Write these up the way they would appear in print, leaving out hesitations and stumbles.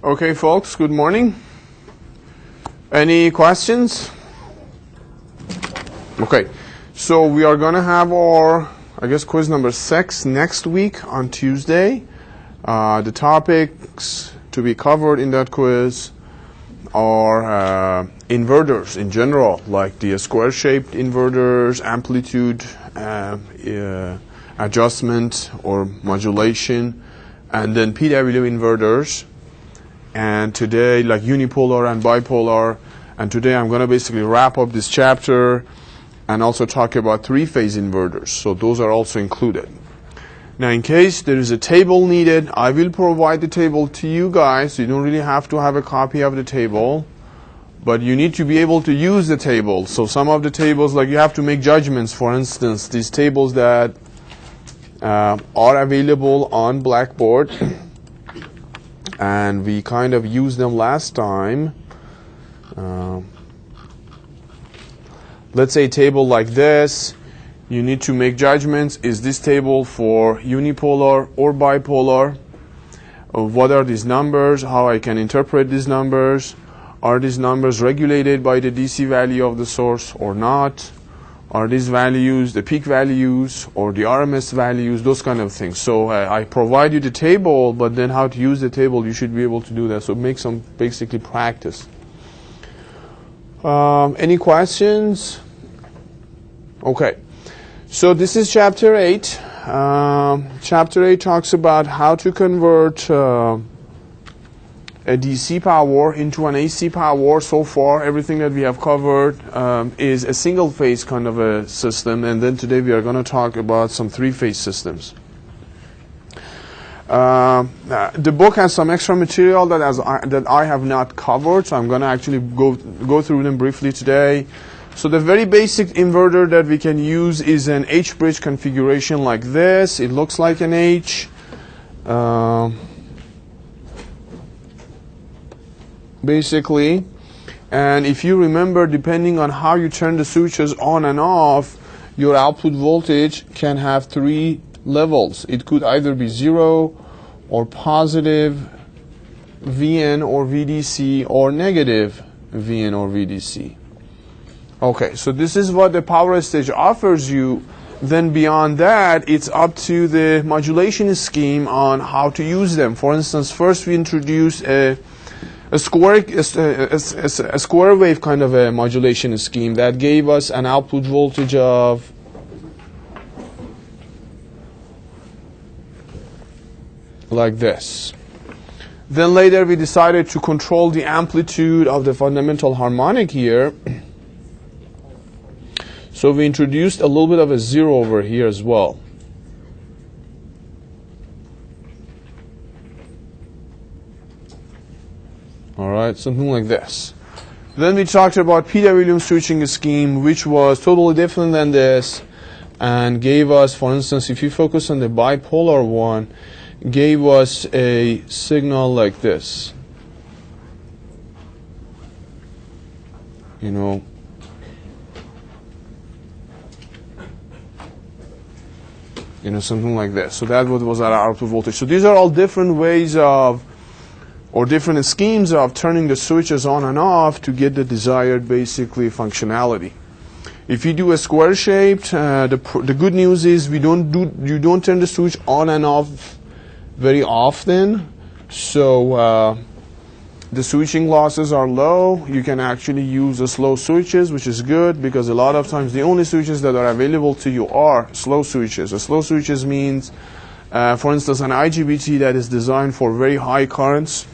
Okay, folks, good morning. Any questions? Okay, so we are going to have our, quiz number 6 next week on Tuesday. The topics to be covered in that quiz are inverters in general, like the square-shaped inverters, amplitude adjustment or modulation, and then PWM inverters. And today, like unipolar and bipolar. And today I'm going to basically wrap up this chapter and also talk about three-phase inverters. So those are also included. Now, in case there is a table needed, I will provide the table to you guys. So you don't really have to have a copy of the table, but you need to be able to use the table. So some of the tables, like you have to make judgments. For instance, these tables that are available on Blackboard, and we kind of used them last time. Let's say a table like this, you need to make judgments. Is this table for unipolar or bipolar? What are these numbers? How I can interpret these numbers? Are these numbers regulated by the DC value of the source or not? Are these values the peak values or the RMS values? Those kind of things. So I provide you the table, but then how to use the table, you should be able to do that. So make some basically practice. Any questions? Okay. So this is chapter 8. Chapter 8 talks about how to convert a DC power into an AC power. So far, everything that we have covered is a single-phase kind of a system, and then today we are going to talk about some three-phase systems. The book has some extra material that I have not covered, so I'm going to actually go through them briefly today. So the very basic inverter that we can use is an H-bridge configuration like this. It looks like an H. Basically, and if you remember, depending on how you turn the switches on and off, your output voltage can have 3 levels. It could either be 0 or positive VN or VDC or negative VN or VDC. Okay, so this is what the power stage offers you. Then beyond that, it's up to the modulation scheme on how to use them. For instance, first we introduce a square wave kind of a modulation scheme that gave us an output voltage of like this. Then later we decided to control the amplitude of the fundamental harmonic here. So we introduced a little bit of a 0 over here as well. All right, something like this. Then we talked about PWM switching scheme, which was totally different than this, and gave us, for instance, if you focus on the bipolar one, gave us a signal like this. Something like this. So that was our output voltage. So these are all different ways of, or different schemes of turning the switches on and off to get the desired basically functionality. If you do a square shaped, the good news is you don't turn the switch on and off very often, so the switching losses are low. You can actually use the slow switches, which is good because a lot of times the only switches that are available to you are slow switches. The slow switches means, for instance, an IGBT that is designed for very high currents.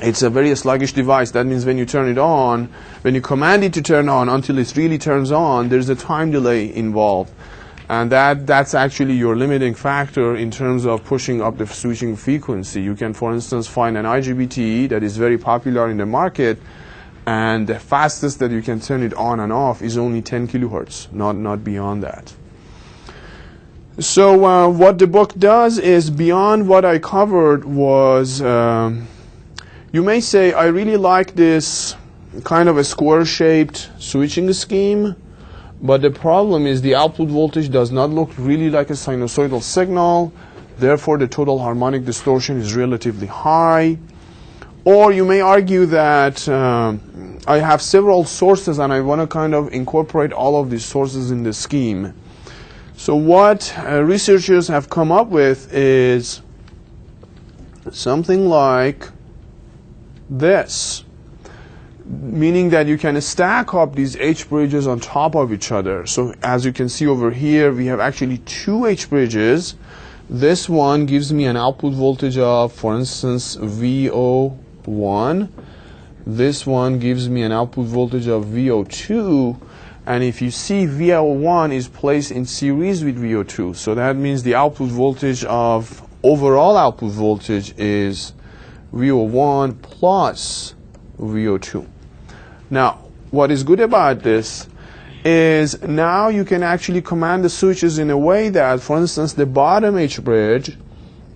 It's a very sluggish device. That means when you turn it on, when you command it to turn on until it really turns on, there's a time delay involved. And that's actually your limiting factor in terms of pushing up the switching frequency. You can, for instance, find an IGBT that is very popular in the market, and the fastest that you can turn it on and off is only 10 kilohertz, not beyond that. So what the book does is, beyond what I covered was, you may say, I really like this kind of a square-shaped switching scheme, but the problem is the output voltage does not look really like a sinusoidal signal. Therefore, the total harmonic distortion is relatively high. Or you may argue that I have several sources and I want to kind of incorporate all of these sources in the scheme. So what researchers have come up with is something like this, meaning that you can stack up these H bridges on top of each other. So as you can see over here, we have actually two H bridges. This one gives me an output voltage of, for instance, VO1. This one gives me an output voltage of VO2. And if you see, VO1 is placed in series with VO2. So that means the output voltage of overall output voltage is VO1 plus VO2. Now, what is good about this is now you can actually command the switches in a way that, for instance, the bottom H bridge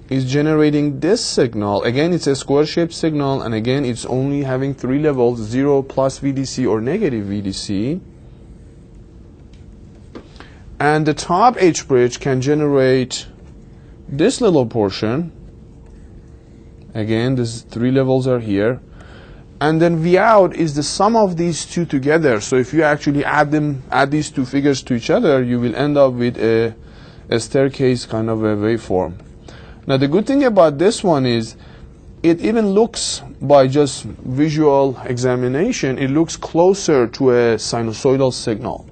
is generating this signal. Again, it's a square-shaped signal, and again, it's only having 3 levels, 0 plus VDC or negative VDC. And the top H bridge can generate this little portion. Again, these 3 levels are here. And then V out is the sum of these two together. So if you actually add these two figures to each other, you will end up with a staircase kind of a waveform. Now the good thing about this one is it even looks, by just visual examination, it looks closer to a sinusoidal signal.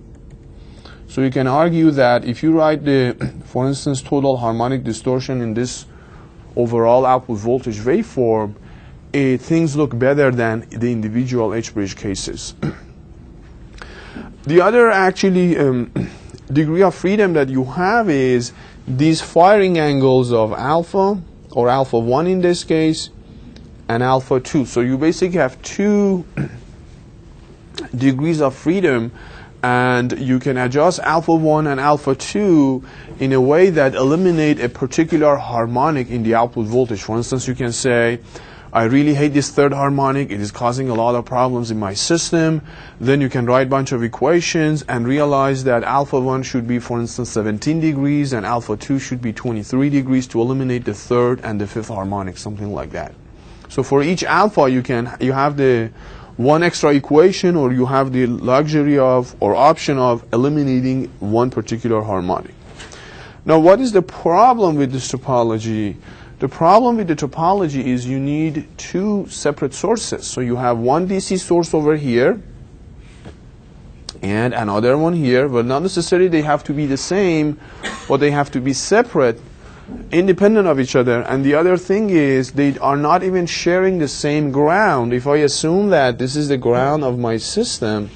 So you can argue that if you write the, for instance, total harmonic distortion in this overall output voltage waveform, things look better than the individual H-bridge cases. The other actually degree of freedom that you have is these firing angles of alpha, or alpha 1 in this case, and alpha 2. So you basically have 2 degrees of freedom, and you can adjust alpha 1 and alpha 2 in a way that eliminate a particular harmonic in the output voltage. For instance, you can say, I really hate this third harmonic, it is causing a lot of problems in my system. Then you can write a bunch of equations and realize that alpha 1 should be, for instance, 17 degrees and alpha 2 should be 23 degrees to eliminate the third and the fifth harmonic, something like that. So for each alpha, you have the one extra equation, or you have the luxury of, or option of, eliminating one particular harmonic. Now, what is the problem with this topology? The problem with the topology is you need 2 separate sources. So you have one DC source over here and another one here, but not necessarily they have to be the same, but they have to be separate, independent of each other. And the other thing is they are not even sharing the same ground. If I assume that this is the ground of my system,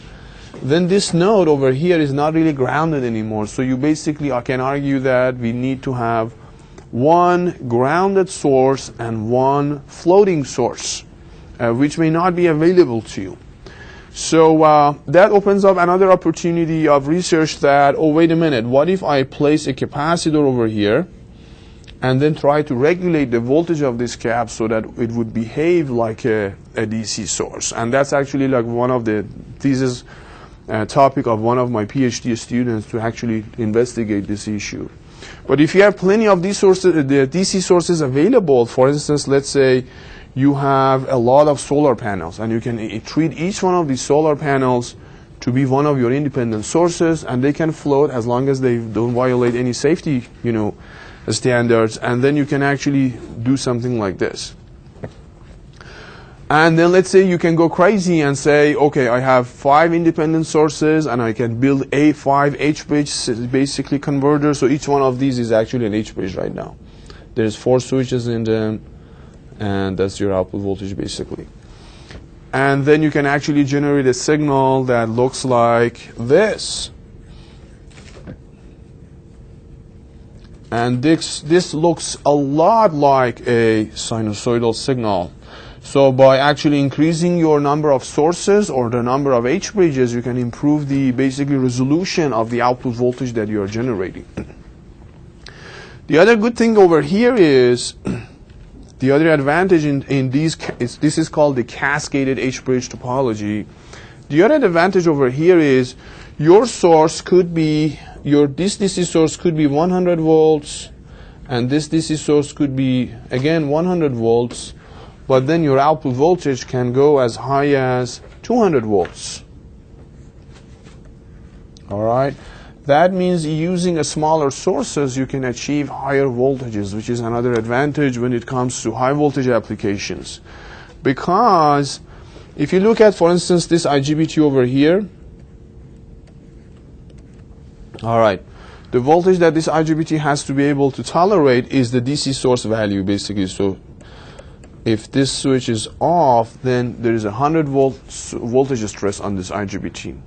then this node over here is not really grounded anymore. So you basically can argue that we need to have one grounded source and one floating source, which may not be available to you. So that opens up another opportunity of research that, oh, wait a minute, what if I place a capacitor over here and then try to regulate the voltage of this cap so that it would behave like a DC source? And that's actually like one of the thesis topic of one of my PhD students to actually investigate this issue. But if you have plenty of these sources, the DC sources available, for instance, let's say you have a lot of solar panels, and you can treat each one of these solar panels to be one of your independent sources, and they can float as long as they don't violate any safety, standards, and then you can actually do something like this. And then let's say you can go crazy and say, okay, I have 5 independent sources and I can build 5 H-bridge basically converters. So each one of these is actually an H-bridge right now. There's 4 switches in them, and that's your output voltage basically. And then you can actually generate a signal that looks like this. And this looks a lot like a sinusoidal signal. So by actually increasing your number of sources or the number of H-bridges, you can improve the basically resolution of the output voltage that you are generating. The other good thing over here is, the other advantage in these, this is called the cascaded H-bridge topology. The other advantage over here is your source could be, this DC source could be 100 volts, and this DC source could be, again, 100 volts. but then your output voltage can go as high as 200 volts. All right. That means using a smaller sources, you can achieve higher voltages, which is another advantage when it comes to high voltage applications. Because if you look at, for instance, this IGBT over here, all right, the voltage that this IGBT has to be able to tolerate is the DC source value, basically. So if this switch is off, then there is a 100 volt voltage stress on this IGBT.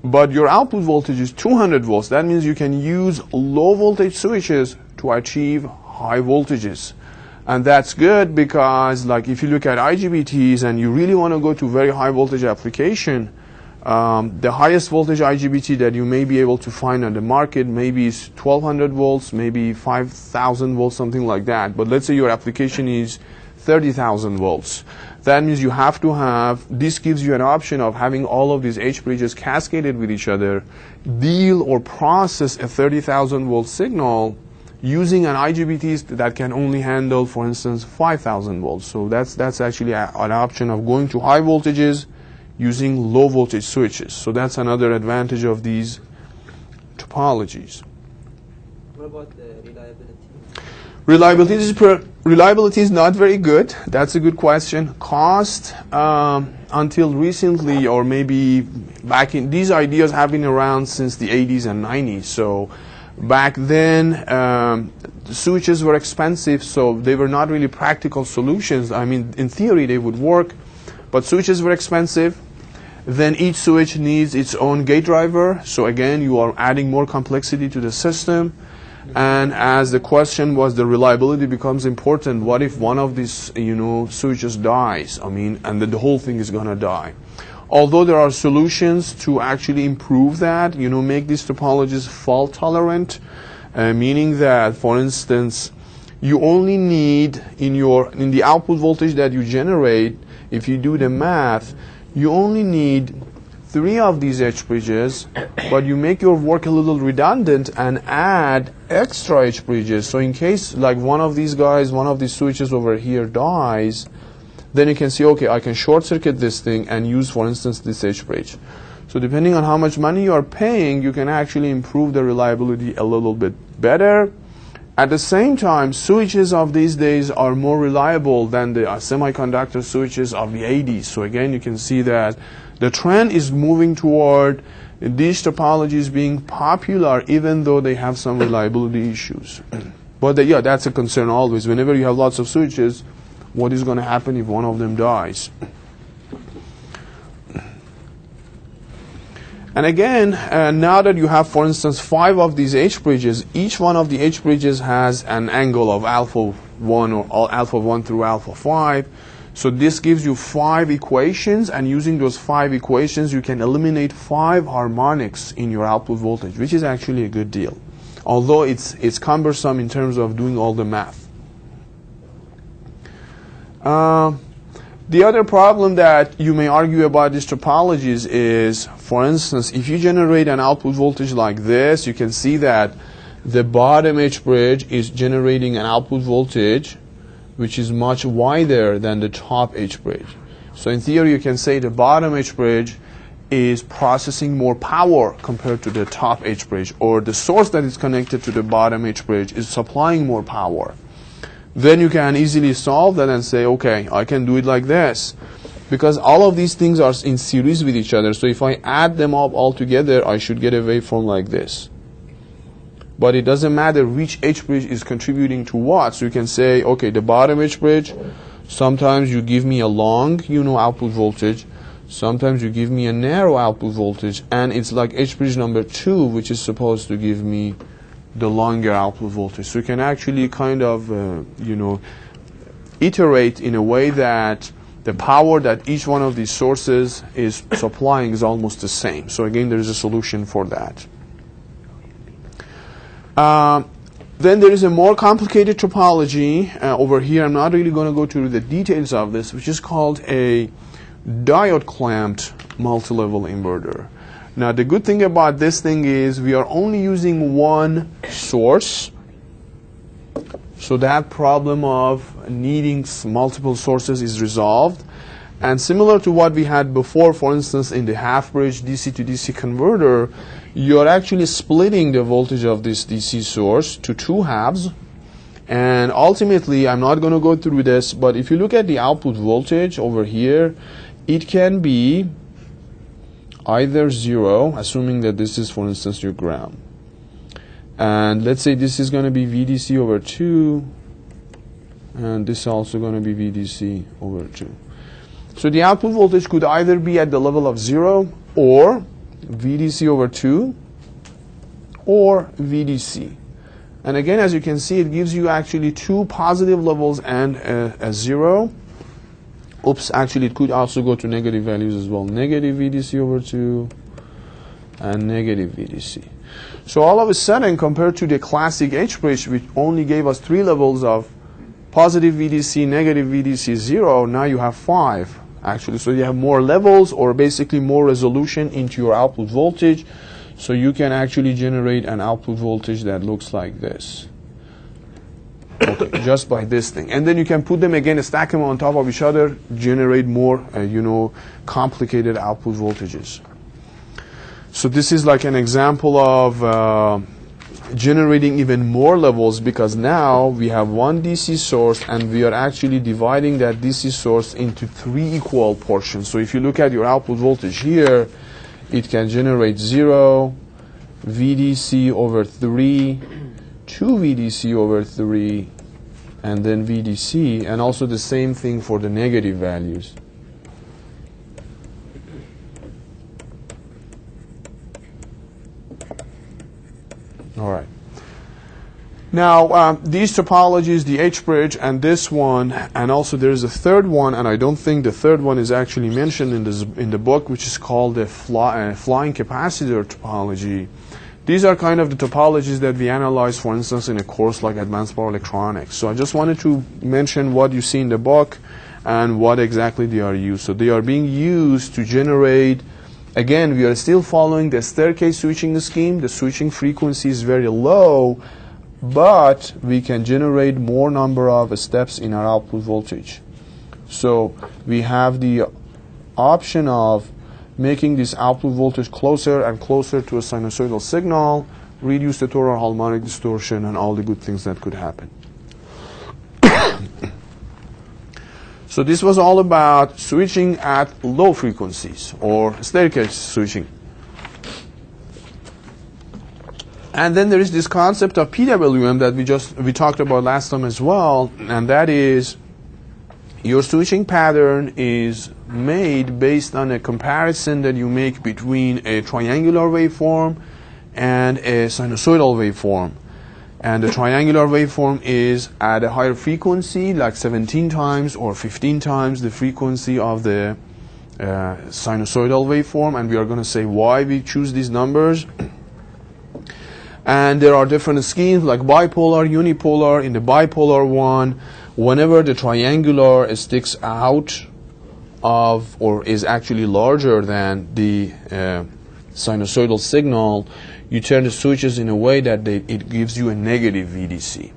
But your output voltage is 200 volts. That means you can use low voltage switches to achieve high voltages. And that's good because, like, if you look at IGBTs and you really want to go to very high voltage application, the highest voltage IGBT that you may be able to find on the market maybe is 1200 volts, maybe 5000 volts, something like that. But let's say your application is 30,000 volts. That means you have to have, this gives you an option of having all of these H bridges cascaded with each other, deal or process a 30,000 volt signal using an IGBT that can only handle, for instance, 5,000 volts. So that's actually an option of going to high voltages using low voltage switches. So that's another advantage of these topologies. What about the reliability? Reliability is not very good. That's a good question. Cost, until recently, or maybe back in, these ideas have been around since the 80s and 90s. So back then, the switches were expensive, so they were not really practical solutions. I mean, in theory, they would work, but switches were expensive. Then each switch needs its own gate driver. So again, you are adding more complexity to the system. And as the question was, the reliability becomes important. What if one of these, switches dies? I mean, and then the whole thing is going to die. Although there are solutions to actually improve that, make these topologies fault tolerant, meaning that, for instance, you only need in the output voltage that you generate, if you do the math, you only need 3 of these H bridges, but you make your work a little redundant and add extra H bridges. So in case like one of these switches over here dies, then you can see, okay, I can short circuit this thing and use, for instance, this H bridge. So depending on how much money you are paying, you can actually improve the reliability a little bit better. At the same time, switches of these days are more reliable than the semiconductor switches of the 80s. So again, you can see that the trend is moving toward these topologies being popular, even though they have some reliability issues. But yeah, that's a concern always. Whenever you have lots of switches, what is going to happen if one of them dies? And again, now that you have, for instance, 5 of these H bridges, each one of the H bridges has an angle of alpha 1 or alpha 1 through alpha 5. So this gives you 5 equations, and using those 5 equations, you can eliminate 5 harmonics in your output voltage, which is actually a good deal. Although it's cumbersome in terms of doing all the math. The other problem that you may argue about these topologies is, for instance, if you generate an output voltage like this, you can see that the bottom H bridge is generating an output voltage which is much wider than the top H bridge. So in theory, you can say the bottom H bridge is processing more power compared to the top H bridge, or the source that is connected to the bottom H bridge is supplying more power. Then you can easily solve that and say, okay, I can do it like this, because all of these things are in series with each other. So if I add them up all together, I should get a waveform like this. But it doesn't matter which H bridge is contributing to what. So you can say, okay, the bottom H bridge, sometimes you give me a long, output voltage. Sometimes you give me a narrow output voltage. And it's like H bridge number 2, which is supposed to give me the longer output voltage. So you can actually kind of, iterate in a way that the power that each one of these sources is supplying is almost the same. So again, there is a solution for that. Then there is a more complicated topology over here. I'm not really going to go through the details of this, which is called a diode clamped multi-level inverter. Now the good thing about this thing is we are only using one source So that problem of needing multiple sources is resolved. And similar to what we had before, for instance, in the half-bridge DC to DC converter, you're actually splitting the voltage of this DC source to two halves. And ultimately, I'm not going to go through this, but if you look at the output voltage over here, it can be either 0, assuming that this is, for instance, your ground. And let's say this is going to be VDC over 2, and this is also going to be VDC over 2. So the output voltage could either be at the level of 0 or VDC over 2 or VDC. And again, as you can see, it gives you actually two positive levels and a 0. Oops, actually it could also go to negative values as well. Negative VDC over 2 and negative VDC. So all of a sudden, compared to the classic H-bridge, which only gave us 3 levels of positive VDC, negative VDC, 0, now you have 5 actually. So you have more levels, or basically more resolution into your output voltage. So you can actually generate an output voltage that looks like this. Okay, just by this thing. And then you can put them again, stack them on top of each other, generate more, complicated output voltages. So this is like an example of generating even more levels, because now we have one DC source and we are actually dividing that DC source into 3 equal portions. So if you look at your output voltage here, it can generate 0, VDC over 3, 2 VDC over 3, and then VDC, and also the same thing for the negative values. All right. Now, these topologies, the H-bridge and this one, and also there's a third one, and I don't think the third one is actually mentioned in the book, which is called the flying capacitor topology. These are kind of the topologies that we analyze, for instance, in a course like Advanced Power Electronics. So I just wanted to mention what you see in the book and what exactly they are used. So they are being used to generate. Again, we are still following the staircase switching scheme. The switching frequency is very low, but we can generate more number of steps in our output voltage. So we have the option of making this output voltage closer and closer to a sinusoidal signal, reduce the total harmonic distortion, and all the good things that could happen. So this was all about switching at low frequencies, or staircase switching. And then there is this concept of PWM that we talked about last time as well, and that is your switching pattern is made based on a comparison that you make between a triangular waveform and a sinusoidal waveform. And the triangular waveform is at a higher frequency, like 17 times or 15 times the frequency of the sinusoidal waveform. And we are going to say why we choose these numbers. And there are different schemes like bipolar, unipolar. In the bipolar one, whenever the triangular sticks out of or is actually larger than the sinusoidal signal, you turn the switches in a way that it gives you a negative VDC.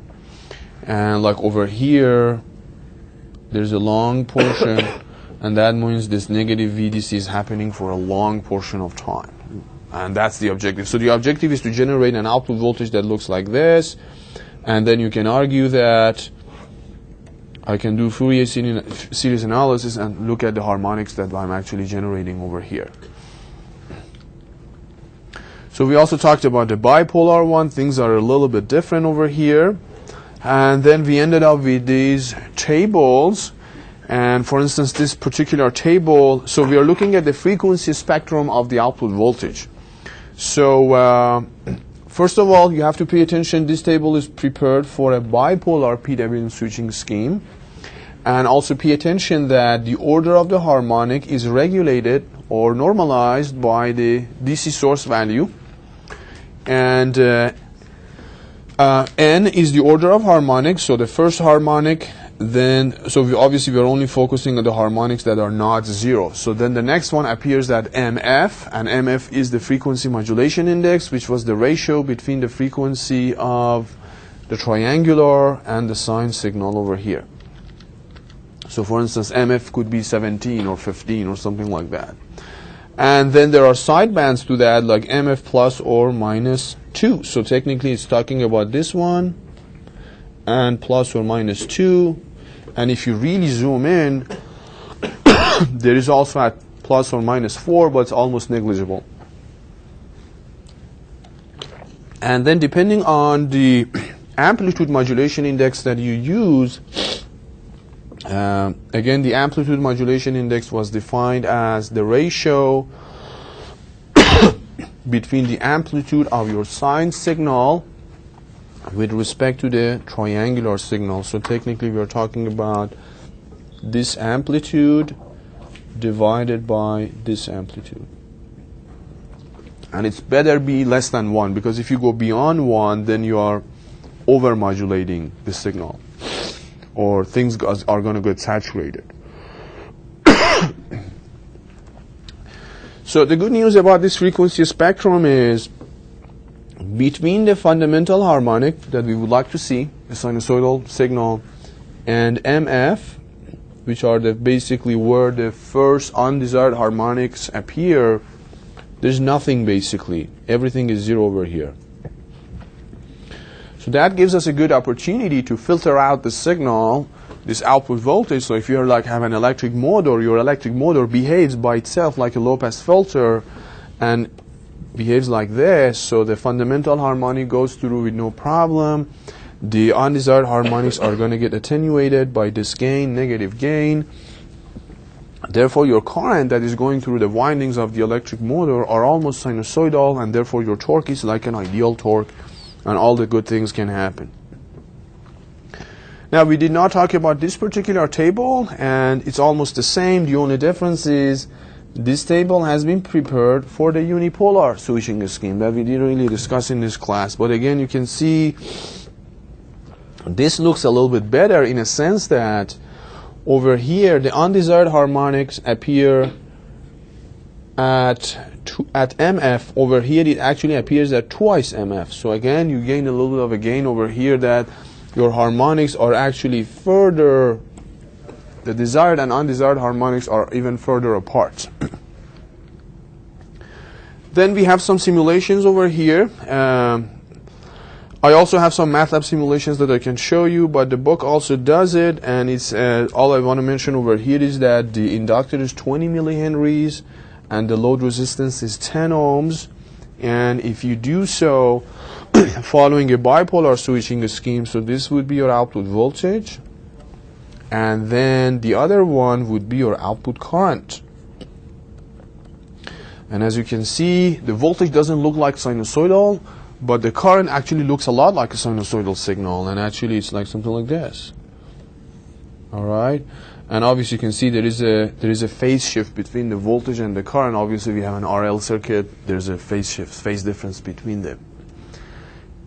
And like over here, there's a long portion, and that means this negative VDC is happening for a long portion of time. And that's the objective. So the objective is to generate an output voltage that looks like this, and then you can argue that I can do Fourier series analysis and look at the harmonics that I'm actually generating over here. So we also talked about the bipolar one. Things are a little bit different over here. And then we ended up with these tables. And for instance, this particular table, so we are looking at the frequency spectrum of the output voltage. So first of all, you have to pay attention. This table is prepared for a bipolar PWM switching scheme. And also pay attention that the order of the harmonic is regulated or normalized by the DC source value. And n is the order of harmonics, so the first harmonic, then, so obviously we're only focusing on the harmonics that are not 0. So then the next one appears at MF, and MF is the frequency modulation index, which was the ratio between the frequency of the triangular and the sine signal over here. So for instance, MF could be 17 or 15 or something like that. And then there are sidebands to that, like MF plus or minus 2. So technically it's talking about this one and plus or minus 2. And if you really zoom in, there is also at plus or minus 4, but it's almost negligible. And then depending on the amplitude modulation index that you use, again, the amplitude modulation index was defined as the ratio between the amplitude of your sine signal with respect to the triangular signal. So technically we are talking about this amplitude divided by this amplitude. And it's better be less than 1, because if you go beyond 1, then you are over modulating the signal, or things are going to get saturated. So the good news about this frequency spectrum is, between the fundamental harmonic that we would like to see, the sinusoidal signal, and MF, which are basically where the first undesired harmonics appear, there's nothing basically. Everything is 0 over here. So that gives us a good opportunity to filter out the signal, this output voltage. So if you have an electric motor, your electric motor behaves by itself like a low-pass filter and behaves like this. So the fundamental harmonic goes through with no problem. The undesired harmonics are going to get attenuated by this gain, negative gain. Therefore, your current that is going through the windings of the electric motor are almost sinusoidal, and therefore your torque is like an ideal torque, and all the good things can happen. Now, we did not talk about this particular table, and it's almost the same. The only difference is this table has been prepared for the unipolar switching scheme that we didn't really discuss in this class. But again, you can see this looks a little bit better in a sense that over here the undesired harmonics appear at MF. Over here it actually appears at twice MF. So again, you gain a little bit of a gain over here, that your harmonics are actually further, the desired and undesired harmonics are even further apart. Then we have some simulations over here. I also have some MATLAB simulations that I can show you, but the book also does it, and it's all I want to mention over here is that the inductor is 20 millihenries and the load resistance is 10 ohms. And if you do so following a bipolar switching scheme, so this would be your output voltage, and then the other one would be your output current. And as you can see, the voltage doesn't look like sinusoidal, but the current actually looks a lot like a sinusoidal signal, and actually it's like something like this. All right, and obviously you can see there is a phase shift between the voltage and the current. Obviously, we have an RL circuit. There's a phase shift, phase difference between them.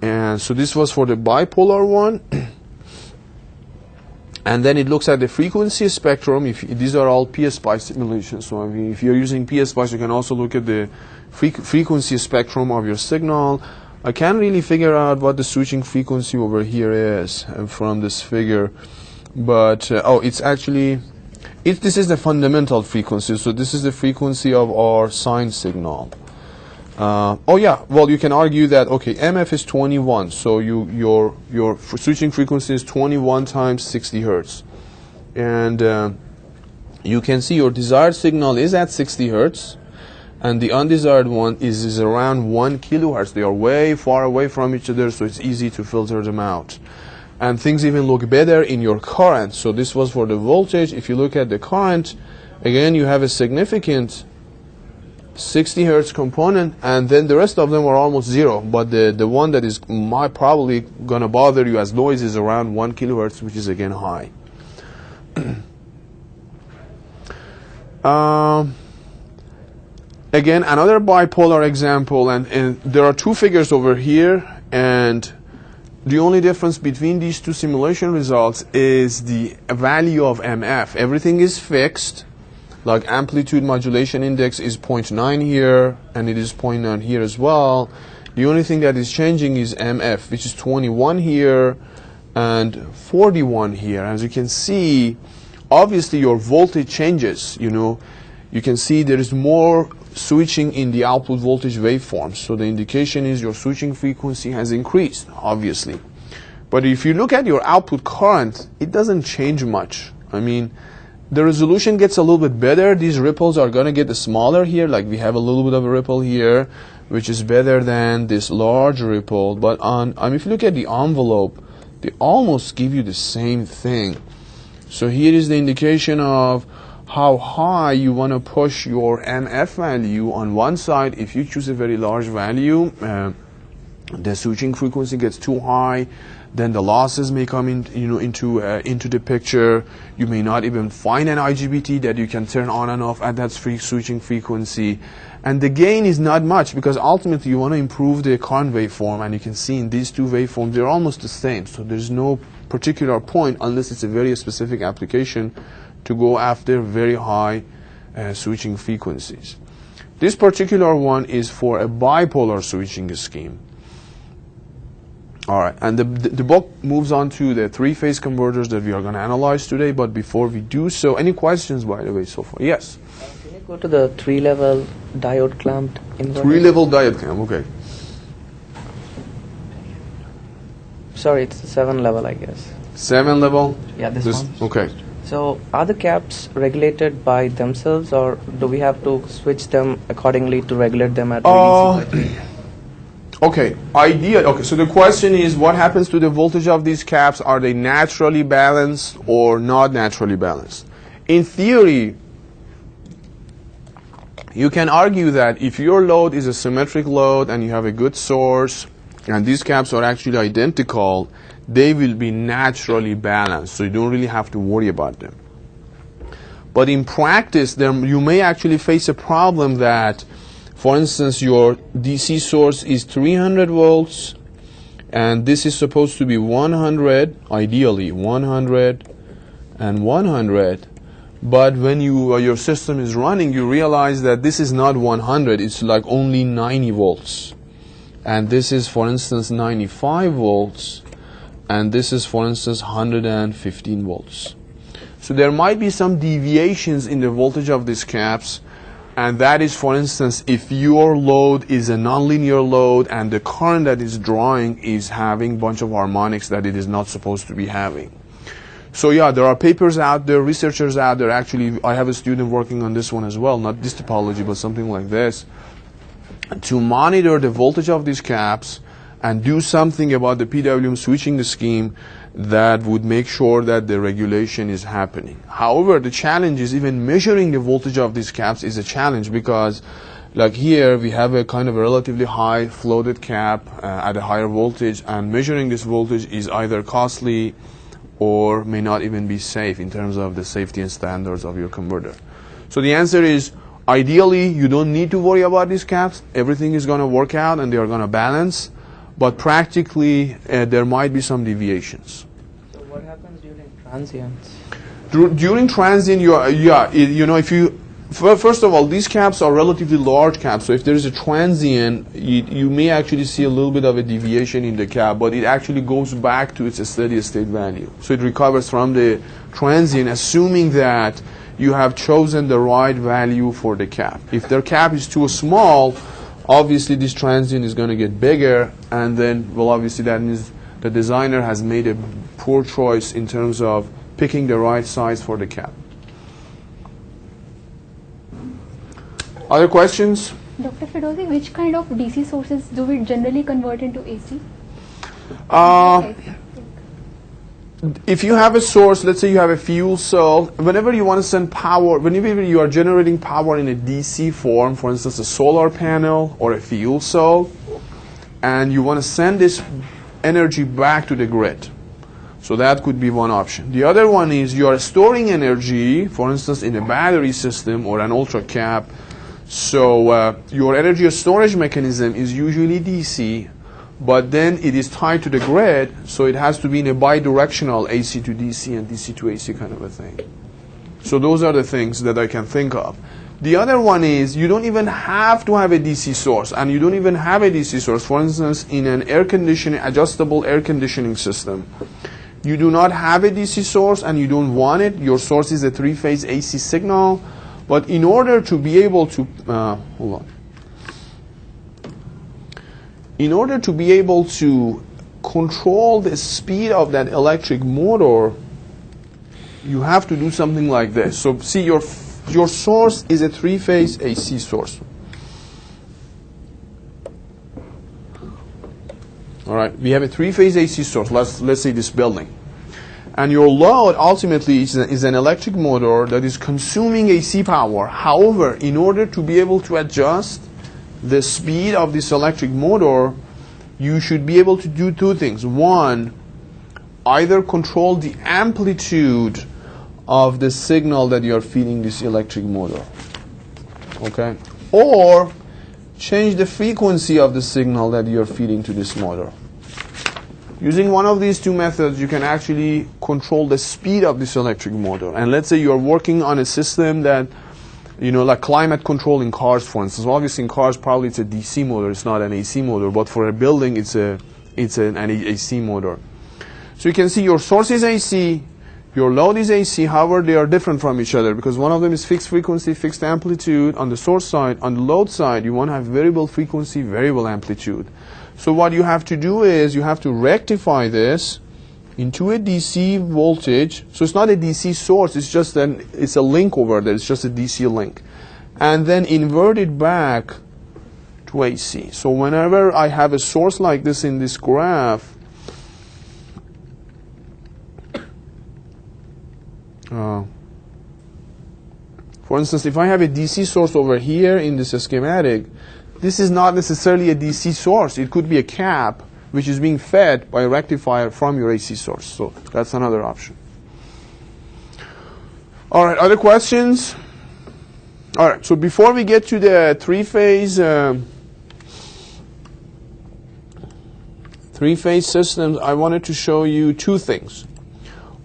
And so this was for the bipolar one. And then it looks at the frequency spectrum. These are all PSPice simulations. So if you're using PSPice, you can also look at the frequency spectrum of your signal. I can't really figure out what the switching frequency over here is from this figure, but it's actually, this is the fundamental frequency. So this is the frequency of our sine signal. Well, you can argue that MF is 21, so your switching frequency is 21 times 60 hertz, and you can see your desired signal is at 60 hertz. And the undesired one is around 1 kilohertz. They are way far away from each other, so it's easy to filter them out. And things even look better in your current. So this was for the voltage. If you look at the current, again, you have a significant 60 hertz component, and then the rest of them are almost 0. But the one that is probably going to bother you as noise is around 1 kilohertz, which is again high. Again, another bipolar example, and there are two figures over here, and the only difference between these two simulation results is the value of MF. Everything is fixed, like amplitude modulation index is 0.9 here, and it is 0.9 here as well, The only thing that is changing is MF, which is 21 here and 41 here. As you can see, obviously your voltage changes. You can see there is more switching in the output voltage waveform. So the indication is your switching frequency has increased, obviously. But if you look at your output current, it doesn't change much. I mean, the resolution gets a little bit better. These ripples are going to get smaller here. Like we have a little bit of a ripple here, which is better than this large ripple. But if you look at the envelope, they almost give you the same thing. So here is the indication of how high you want to push your MF value. On one side, if you choose a very large value, the switching frequency gets too high. Then the losses may come into the picture. You may not even find an IGBT that you can turn on and off at that switching frequency. And the gain is not much, because ultimately you want to improve the current waveform, and you can see in these two waveforms they're almost the same. So there's no particular point, unless it's a very specific application, to go after very high switching frequencies. This particular one is for a bipolar switching scheme. All right, and the book moves on to the three-phase converters that we are going to analyze today. But before we do so, any questions, by the way, so far? Yes? Can you go to the 3-level diode clamped inverter? 3-level diode clamp, okay. Sorry, it's the 7-level, I guess. 7-level? Yeah, this one. Okay. So are the caps regulated by themselves, or do we have to switch them accordingly to regulate them at release? Okay, okay, so the question is, what happens to the voltage of these caps? Are they naturally balanced or not naturally balanced? In theory, you can argue that if your load is a symmetric load and you have a good source, and these caps are actually identical, they will be naturally balanced, so you don't really have to worry about them. But in practice, you may actually face a problem that, for instance, your DC source is 300 volts, and this is supposed to be 100, ideally 100 and 100. But when your system is running, you realize that this is not 100, it's like only 90 volts. And this is, for instance, 95 volts, and this is, for instance, 115 volts. So there might be some deviations in the voltage of these caps. And that is, for instance, if your load is a nonlinear load and the current that is drawing is having a bunch of harmonics that it is not supposed to be having. So yeah, there are papers out there, researchers out there. Actually, I have a student working on this one as well, not this topology, but something like this, to monitor the voltage of these caps and do something about the PWM switching scheme that would make sure that the regulation is happening. However, the challenge is even measuring the voltage of these caps is a challenge, because like here we have a kind of a relatively high floated cap at a higher voltage, and measuring this voltage is either costly or may not even be safe in terms of the safety and standards of your converter. So the answer is, ideally you don't need to worry about these caps. Everything is going to work out and they are going to balance. But practically, there might be some deviations. So what happens during transients? During transient, if you, first of all, these caps are relatively large caps. So if there is a transient, you may actually see a little bit of a deviation in the cap, but it actually goes back to its steady state value. So it recovers from the transient, assuming that you have chosen the right value for the cap. If their cap is too small, obviously this transient is going to get bigger, and then, well, obviously that means the designer has made a poor choice in terms of picking the right size for the cap. Other questions? Dr. Ferdowsi, which kind of DC sources do we generally convert into AC? If you have a source, let's say you have a fuel cell, whenever you want to send power, whenever you are generating power in a DC form, for instance a solar panel or a fuel cell, and you want to send this energy back to the grid. So that could be one option. The other one is you are storing energy, for instance in a battery system or an ultra cap. So your energy storage mechanism is usually DC, but then it is tied to the grid, so it has to be in a bidirectional AC to DC and DC to AC kind of a thing. So those are the things that I can think of. The other one is you don't even have to have a DC source, and you don't even have a DC source. For instance, in an air conditioning, adjustable air conditioning system, you do not have a DC source and you don't want it. Your source is a three-phase AC signal, but in order to be able to hold on. In order to be able to control the speed of that electric motor, you have to do something like this. So see, your source is a three-phase AC source. All right, we have a three-phase AC source. Let's say this building, and your load ultimately is an electric motor that is consuming AC power. However, in order to be able to adjust the speed of this electric motor, you should be able to do two things. One, either control the amplitude of the signal that you are feeding this electric motor, okay, or change the frequency of the signal that you are feeding to this motor. Using one of these two methods, you can actually control the speed of this electric motor. And let's say you are working on a system that, you know, like climate control in cars, for instance. Well, obviously in cars, probably it's a DC motor, it's not an AC motor, but for a building, it's an AC motor. So you can see your source is AC, your load is AC, however, they are different from each other because one of them is fixed frequency, fixed amplitude on the source side. On the load side, you want to have variable frequency, variable amplitude. So what you have to do is you have to rectify this into a DC voltage. So it's not a DC source, it's just it's a link over there, it's just a DC link. And then invert it back to AC. So whenever I have a source like this in this graph, for instance, if I have a DC source over here in this schematic, this is not necessarily a DC source. It could be a cap which is being fed by a rectifier from your AC source. So that's another option. All right, other questions? All right, so before we get to the three-phase systems, I wanted to show you two things.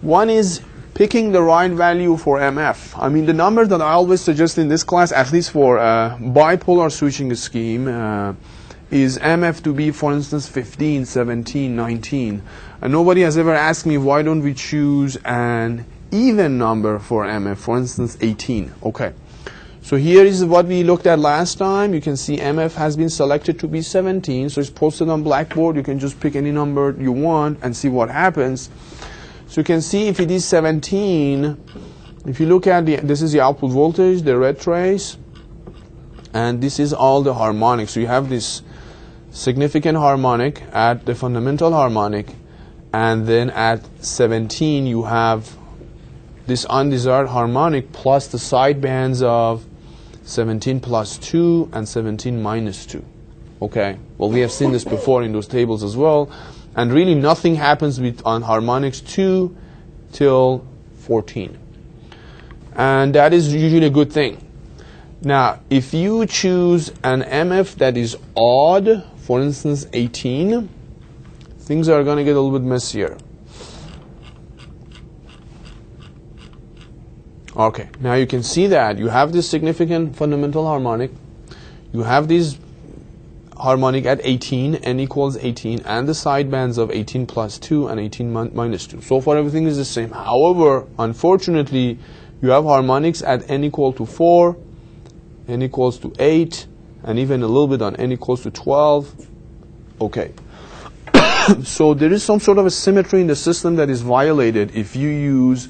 One is picking the right value for MF. I mean, the number that I always suggest in this class, at least for bipolar switching scheme, is MF to be, for instance, 15, 17, 19. And nobody has ever asked me, why don't we choose an even number for MF, for instance, 18. Okay. So here is what we looked at last time. You can see MF has been selected to be 17. So it's posted on Blackboard. You can just pick any number you want and see what happens. So you can see if it is 17, if you look at this is the output voltage, the red trace, and this is all the harmonics. So you have this significant harmonic at the fundamental harmonic, and then at 17 you have this undesired harmonic plus the side bands of 17 plus 2 and 17 minus 2. Okay, well, we have seen this before in those tables as well. And really nothing happens on harmonics 2 till 14. And that is usually a good thing. Now, if you choose an MF that is odd, for instance 18, things are going to get a little bit messier. Okay, now you can see that you have this significant fundamental harmonic, you have these harmonic at 18, n equals 18, and the sidebands of 18 plus 2 and 18 minus 2. So far everything is the same. However, unfortunately, you have harmonics at n equal to 4, n equals to 8, and even a little bit on n equals to 12. Okay. So there is some sort of a symmetry in the system that is violated if you use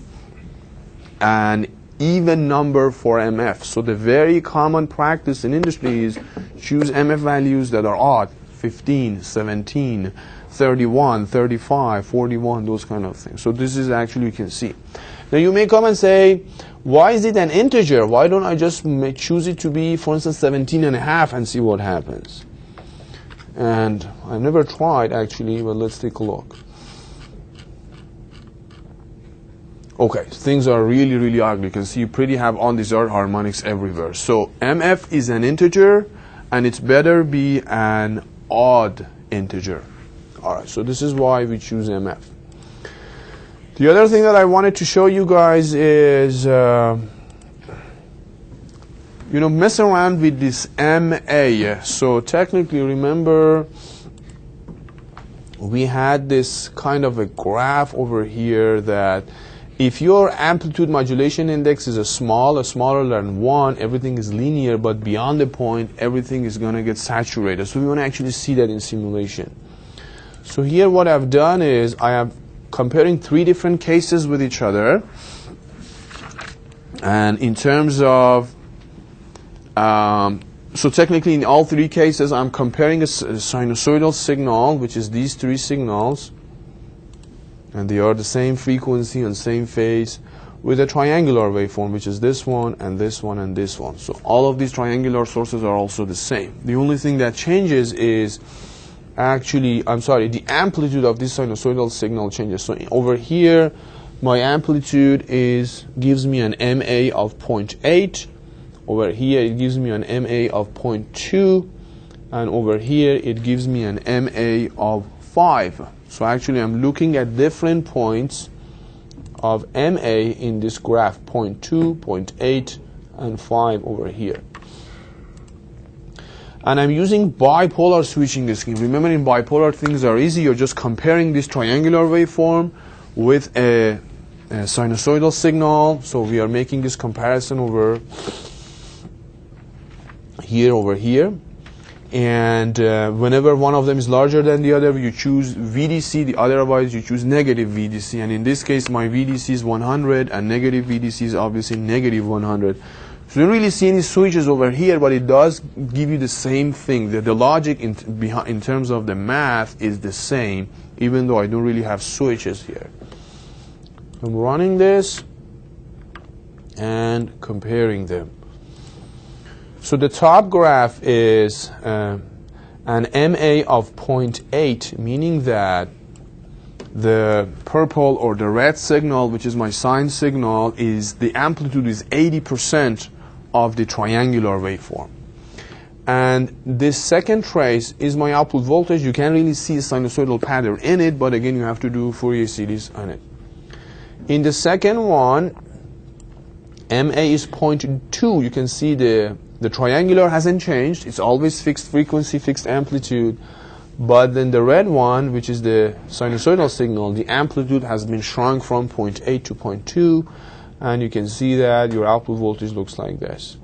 an even number for MF. So the very common practice in industry is choose MF values that are odd, 15, 17, 31, 35, 41, those kind of things. So this is actually, you can see. Now you may come and say, why is it an integer? Why don't I just choose it to be, for instance, 17 and a half and see what happens? And I've never tried actually, but let's take a look. Okay, things are really, really ugly. You can see you pretty have undesired harmonics everywhere. So MF is an integer, and it's better be an odd integer. All right, so this is why we choose MF. The other thing that I wanted to show you guys is mess around with this MA. So technically, remember, we had this kind of a graph over here that if your amplitude modulation index is smaller than 1, everything is linear, but beyond the point, everything is going to get saturated. So we want to actually see that in simulation. So here what I've done is I am comparing 3 different cases with each other. And in terms of, so technically in all 3 cases, I'm comparing a sinusoidal signal, which is these 3 signals, and they are the same frequency and same phase, with a triangular waveform, which is this one and this one and this one. So all of these triangular sources are also the same. The only thing that changes is actually, the amplitude of this sinusoidal signal changes. So over here, my amplitude gives me an MA of 0.8. Over here, it gives me an MA of 0.2. And over here, it gives me an MA of 5. So actually, I'm looking at different points of MA in this graph, 0.2, 0.8, and 5 over here. And I'm using bipolar switching scheme. Remember, in bipolar, things are easy. You're just comparing this triangular waveform with a sinusoidal signal. So we are making this comparison over here. And whenever one of them is larger than the other, you choose VDC. Otherwise, you choose negative VDC. And in this case, my VDC is 100, and negative VDC is obviously negative 100. So you don't really see any switches over here, but it does give you the same thing. The logic in terms of the math is the same, even though I don't really have switches here. I'm running this and comparing them. So the top graph is an MA of 0.8, meaning that the purple or the red signal, which is my sine signal, the amplitude is 80% of the triangular waveform. And this second trace is my output voltage. You can't really see a sinusoidal pattern in it, but again, you have to do Fourier series on it. In the second one, MA is 0.2. You can see the triangular hasn't changed. It's always fixed frequency, fixed amplitude. But then the red one, which is the sinusoidal signal, the amplitude has been shrunk from 0.8 to 0.2. And you can see that your output voltage looks like this.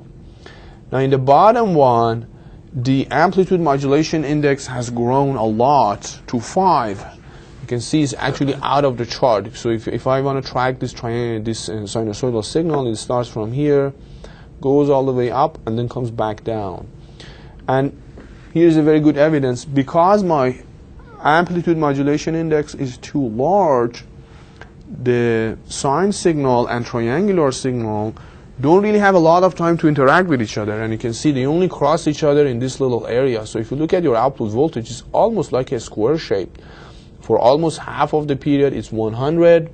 Now in the bottom one, the amplitude modulation index has grown a lot to 5. You can see it's actually out of the chart. So if I want to track this sinusoidal signal, it starts from here, goes all the way up, and then comes back down. And here's a very good evidence. Because my amplitude modulation index is too large, the sine signal and triangular signal don't really have a lot of time to interact with each other. And you can see they only cross each other in this little area. So if you look at your output voltage, it's almost like a square shape. For almost half of the period, it's 100.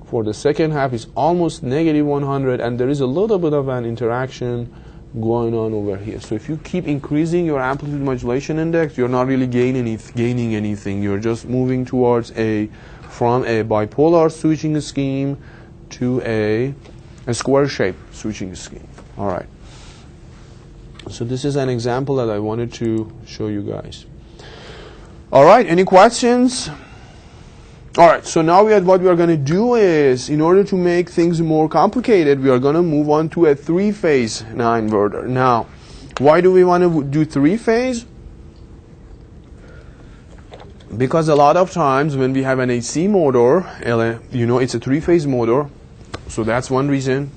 For the second half, it's almost negative 100. And there is a little bit of an interaction going on over here. So if you keep increasing your amplitude modulation index, you're not really gaining anything. You're just moving towards from a bipolar switching scheme to a square shape switching scheme. All right. So this is an example that I wanted to show you guys. All right. Any questions? All right. So now what we are going to do is, in order to make things more complicated, we are going to move on to a 3-phase inverter. Now, why do we want to do 3-phase? Because a lot of times when we have an AC motor, it's a 3-phase motor, so that's one reason.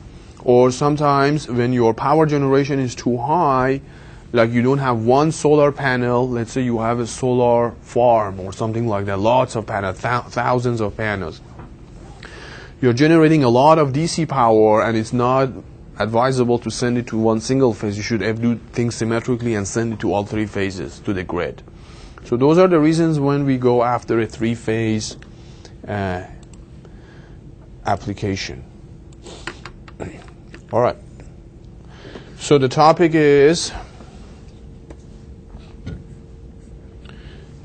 Or sometimes when your power generation is too high, like you don't have one solar panel, let's say you have a solar farm or something like that, lots of panels, thousands of panels. You're generating a lot of DC power, and it's not advisable to send it to one single phase. You should do things symmetrically and send it to all 3 phases to the grid. So those are the reasons when we go after a 3-phase application. All right. So the topic is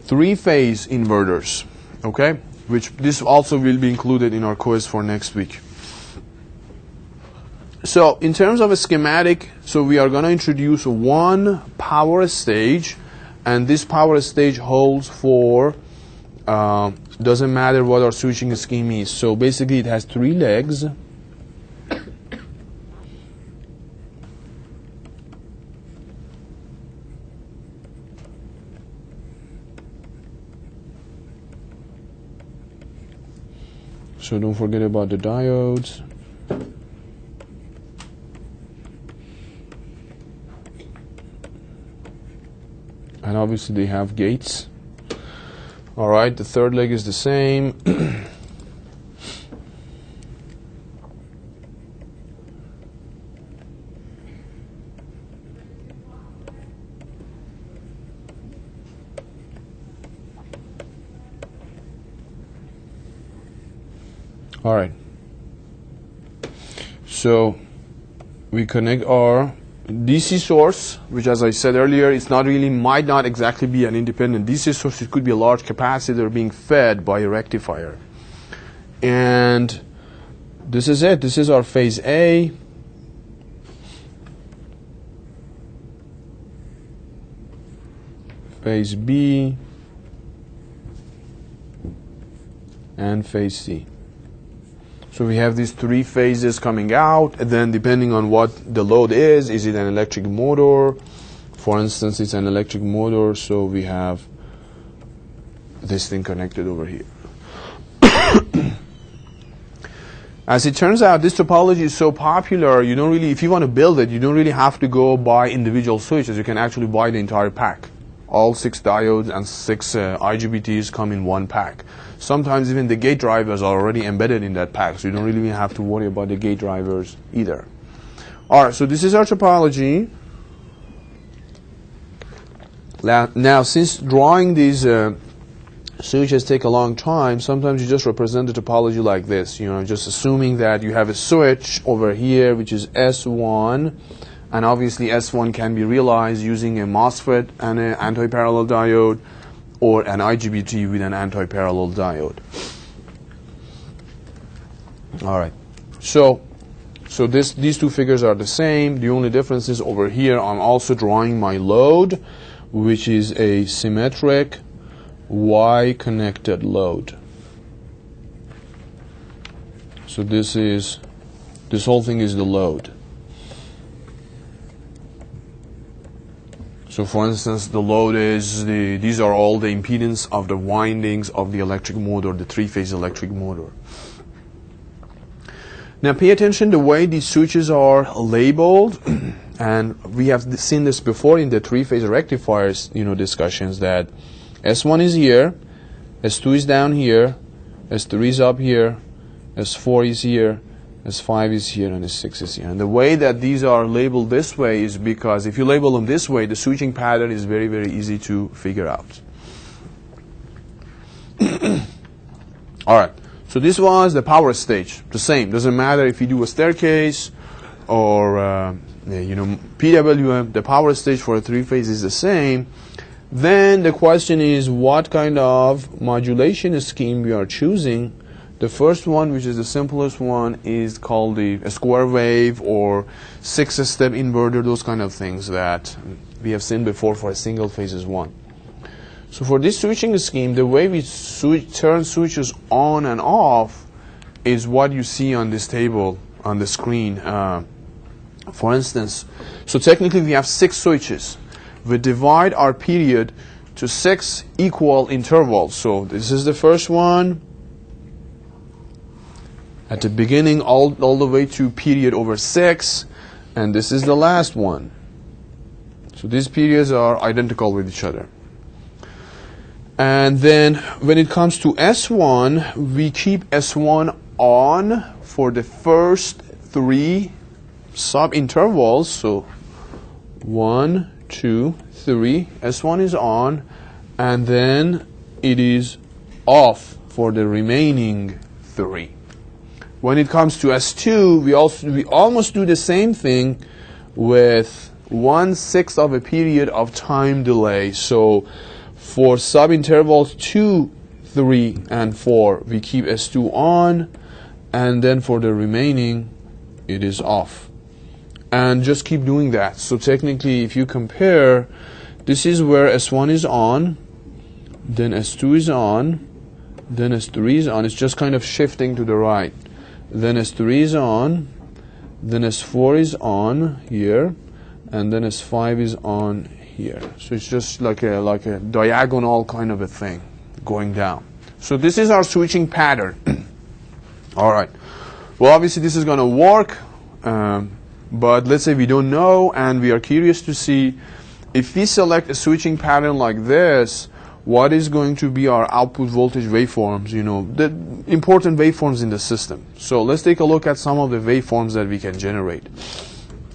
3-phase inverters, okay? Which this also will be included in our quiz for next week. So in terms of a schematic, so we are going to introduce one power stage, and this power stage holds for, doesn't matter what our switching scheme is. So basically it has 3 legs. So don't forget about the diodes. And obviously they have gates. All right, the third leg is the same. All right. So we connect our DC source, which, as I said earlier, it's not really, might not exactly be an independent DC source. It could be a large capacitor being fed by a rectifier. And this is it. This is our phase A. Phase B. And phase C. So we have these 3 phases coming out, and then depending on what the load is it an electric motor? For instance, it's an electric motor, so we have this thing connected over here. As it turns out, this topology is so popular, you don't really, if you want to build it, you don't really have to go buy individual switches. You can actually buy the entire pack. All 6 diodes and 6 IGBTs come in one pack. Sometimes even the gate drivers are already embedded in that pack, so you don't really have to worry about the gate drivers either. All right, so this is our topology. Now, since drawing these switches take a long time, sometimes you just represent the topology like this, just assuming that you have a switch over here, which is S1, and obviously S1 can be realized using a MOSFET and an anti-parallel diode, or an IGBT with an anti-parallel diode. All right. So these 2 figures are the same. The only difference is over here I'm also drawing my load, which is a symmetric Y-connected load. So this whole thing is the load. So for instance, the load is, these are all the impedance of the windings of the electric motor, the 3-phase electric motor. Now pay attention the way these switches are labeled, and we have seen this before in the 3-phase rectifiers, discussions, that S1 is here, S2 is down here, S3 is up here, S4 is here, S5 is here, and S6 is here. And the way that these are labeled this way is because if you label them this way, the switching pattern is very, very easy to figure out. All right, so this was the power stage. The same, doesn't matter if you do a staircase or PWM, the power stage for a 3-phase is the same. Then the question is what kind of modulation scheme we are choosing. The first one, which is the simplest one, is called a square wave or 6-step inverter, those kind of things that we have seen before for a single phases one. So for this switching scheme, the way we turn switches on and off is what you see on this table on the screen. For instance, so technically we have 6 switches. We divide our period to 6 equal intervals. So this is the first one. At the beginning, all the way to period over 6, and this is the last one. So these periods are identical with each other. And then when it comes to S1, we keep S1 on for the first 3 sub-intervals. So 1, 2, 3, S1 is on, and then it is off for the remaining 3. When it comes to S2, we almost do the same thing with 1/6 of a period of time delay. So for sub-intervals 2, 3, and 4, we keep S2 on, and then for the remaining, it is off. and just keep doing that. So technically, if you compare, this is where S1 is on, then S2 is on, then S3 is on. It's just kind of shifting to the right. Then S3 is on, then S4 is on here, and then S5 is on here. So it's just like a diagonal kind of a thing going down. So this is our switching pattern. All right. Well, obviously this is going to work, but let's say we don't know and we are curious to see if we select a switching pattern like this, what is going to be our output voltage waveforms, you know, the important waveforms in the system. So let's take a look at some of the waveforms that we can generate.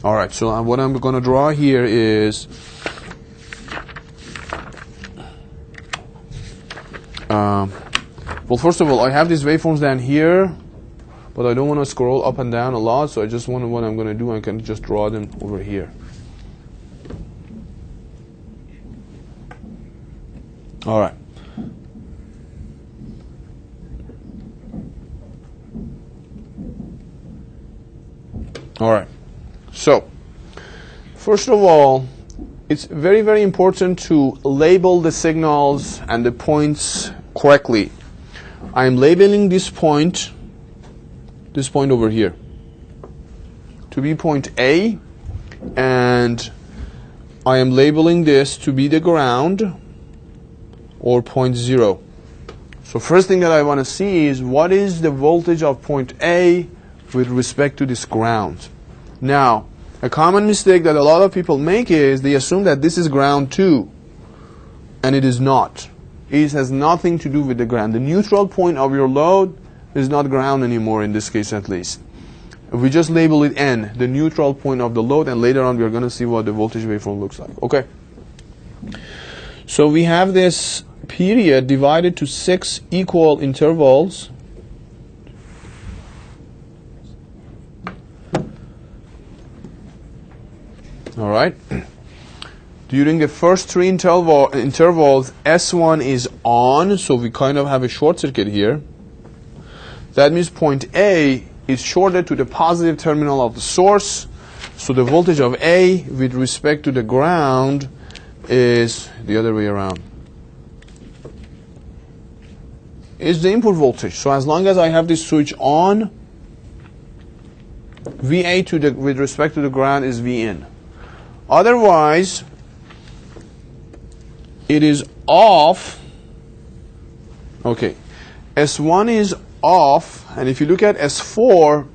All right, so what I'm going to draw here is well, first of all, I have these waveforms down here, but I don't want to scroll up and down a lot, so I just want what I'm going to do, I can just draw them over here. All right. All right. So, first of all, it's very, very important to label the signals and the points correctly. I am labeling this point over here, to be point A, and I am labeling this to be the ground, or point 0. So first thing that I want to see is what is the voltage of point A with respect to this ground. Now, a common mistake that a lot of people make is they assume that this is ground too, and it is not. It has nothing to do with the ground. The neutral point of your load is not ground anymore, in this case at least. If we just label it N, the neutral point of the load, and later on we are going to see what the voltage waveform looks like. Okay. So we have this period divided to 6 equal intervals. All right. During the first 3 intervals, S1 is on, so we kind of have a short circuit here. That means point A is shorted to the positive terminal of the source, so the voltage of A with respect to the ground is the other way around. Is the input voltage. So as long as I have this switch on, VA with respect to the ground is Vin. Otherwise, it is off. Okay, S1 is off, and if you look at S4,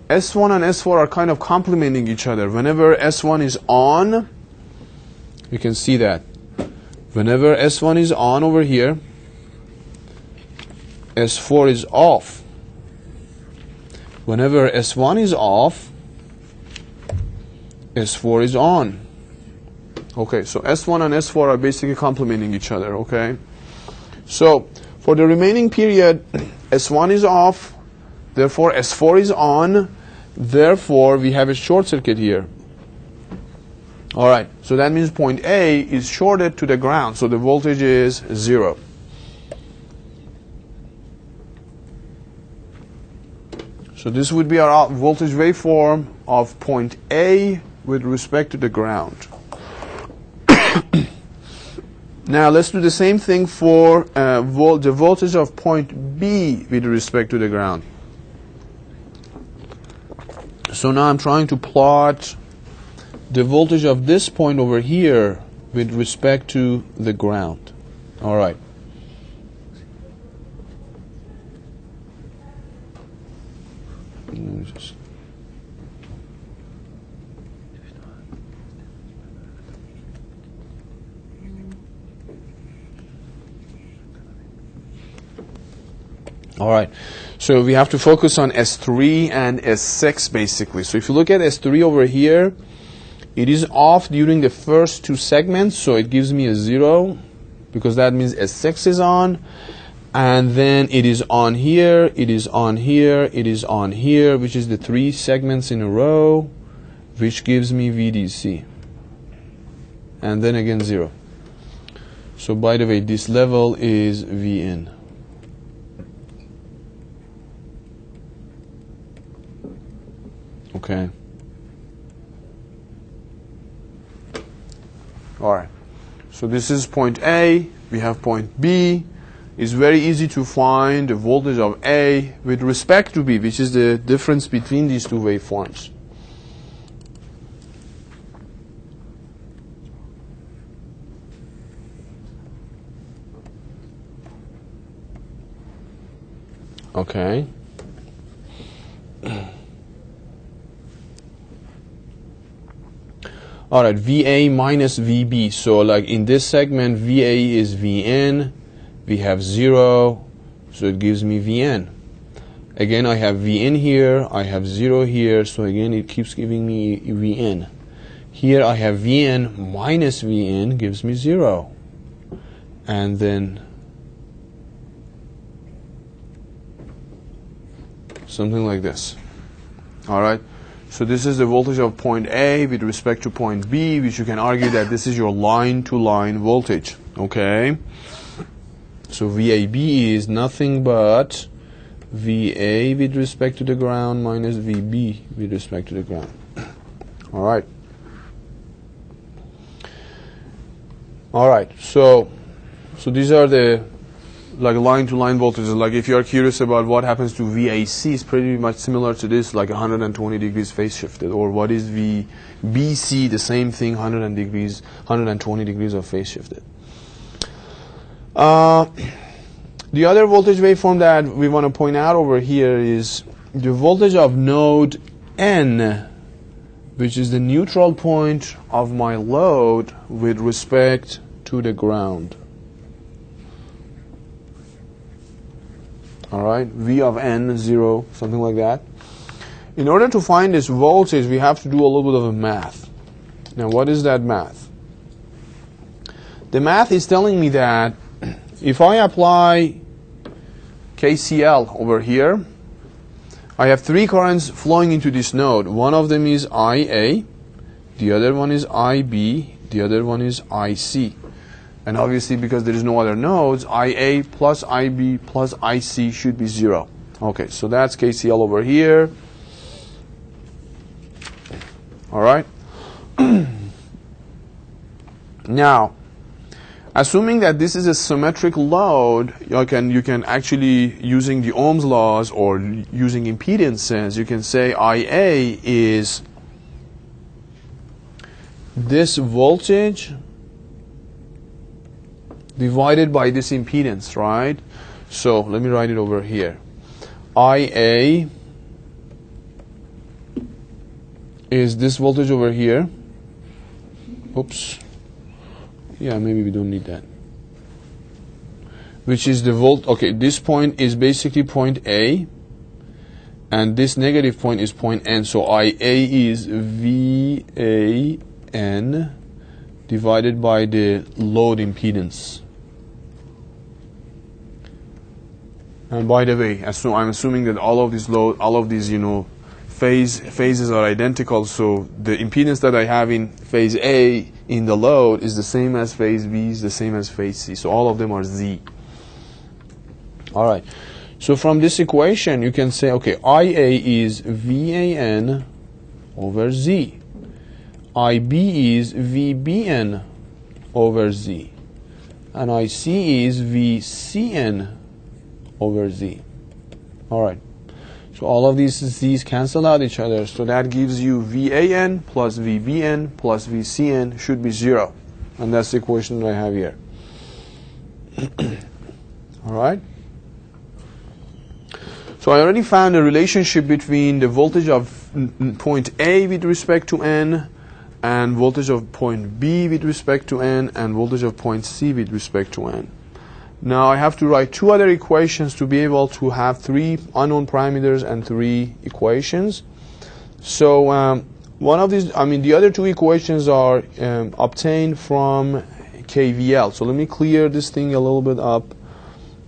S1 and S4 are kind of complementing each other. Whenever S1 is on, you can see that. Whenever S1 is on over here, S4 is off. Whenever S1 is off, S4 is on. Okay, so S1 and S4 are basically complementing each other, okay? So, for the remaining period, S1 is off, therefore S4 is on, therefore we have a short circuit here. Alright, so that means point A is shorted to the ground, so the voltage is 0. So this would be our voltage waveform of point A with respect to the ground. Now let's do the same thing for the voltage of point B with respect to the ground. So now I'm trying to plot the voltage of this point over here with respect to the ground. All right. All right, so we have to focus on S3 and S6 basically. So if you look at S3 over here, it is off during the first 2 segments, so it gives me a 0 because that means S6 is on, and then it is on here, it is on here, it is on here, which is the 3 segments in a row, which gives me VDC, and then again 0. So by the way, this level is Vin. Okay. All right. So this is point A. We have point B. It's very easy to find the voltage of A with respect to B, which is the difference between these two waveforms. Okay. All right, VA minus VB. So like in this segment, VA is VN. We have 0, so it gives me VN. Again, I have VN here. I have 0 here. So again, it keeps giving me VN. Here I have VN minus VN gives me 0. And then something like this. All right. So this is the voltage of point A with respect to point B, which you can argue that this is your line-to-line voltage. Okay. So VAB is nothing but VA with respect to the ground minus VB with respect to the ground. All right. All right. So these are the like line-to-line voltages. Like if you are curious about what happens to VAC, it's pretty much similar to this, like 120 degrees phase shifted. Or what is VBC? The same thing, 120 degrees of phase shifted. The other voltage waveform that we want to point out over here is the voltage of node N, which is the neutral point of my load with respect to the ground. All right, V of N, 0, something like that. In order to find this voltage, we have to do a little bit of a math. Now, what is that math? The math is telling me that if I apply KCL over here, I have 3 currents flowing into this node. One of them is IA, the other one is IB, the other one is IC. And obviously, because there is no other nodes, IA plus IB plus IC should be 0. Okay, so that's KCL over here. All right. Now, assuming that this is a symmetric load, you can actually, using the Ohm's laws or using impedances, you can say IA is this voltage divided by this impedance, right? So let me write it over here. IA is this voltage over here. Oops. Yeah, maybe we don't need that. Which is the volt. Okay, this point is basically point A, and this negative point is point N. So IA is VAN divided by the load impedance. And by the way, I'm assuming that all of these phases are identical. So the impedance that I have in phase A in the load is the same as phase B, is the same as phase C. So all of them are Z. All right. So from this equation, you can say, okay, IA is VAN over Z. IB is VBN over Z. And IC is VCN over Z. All right. So all of these Z's cancel out each other. So that gives you VAN plus VBN plus VCN should be 0. And that's the equation that I have here. All right. So I already found a relationship between the voltage of point A with respect to N and voltage of point B with respect to N and voltage of point C with respect to N. Now I have to write 2 other equations to be able to have 3 unknown parameters and 3 equations. So one of these, the other 2 equations are obtained from KVL. So let me clear this thing a little bit up,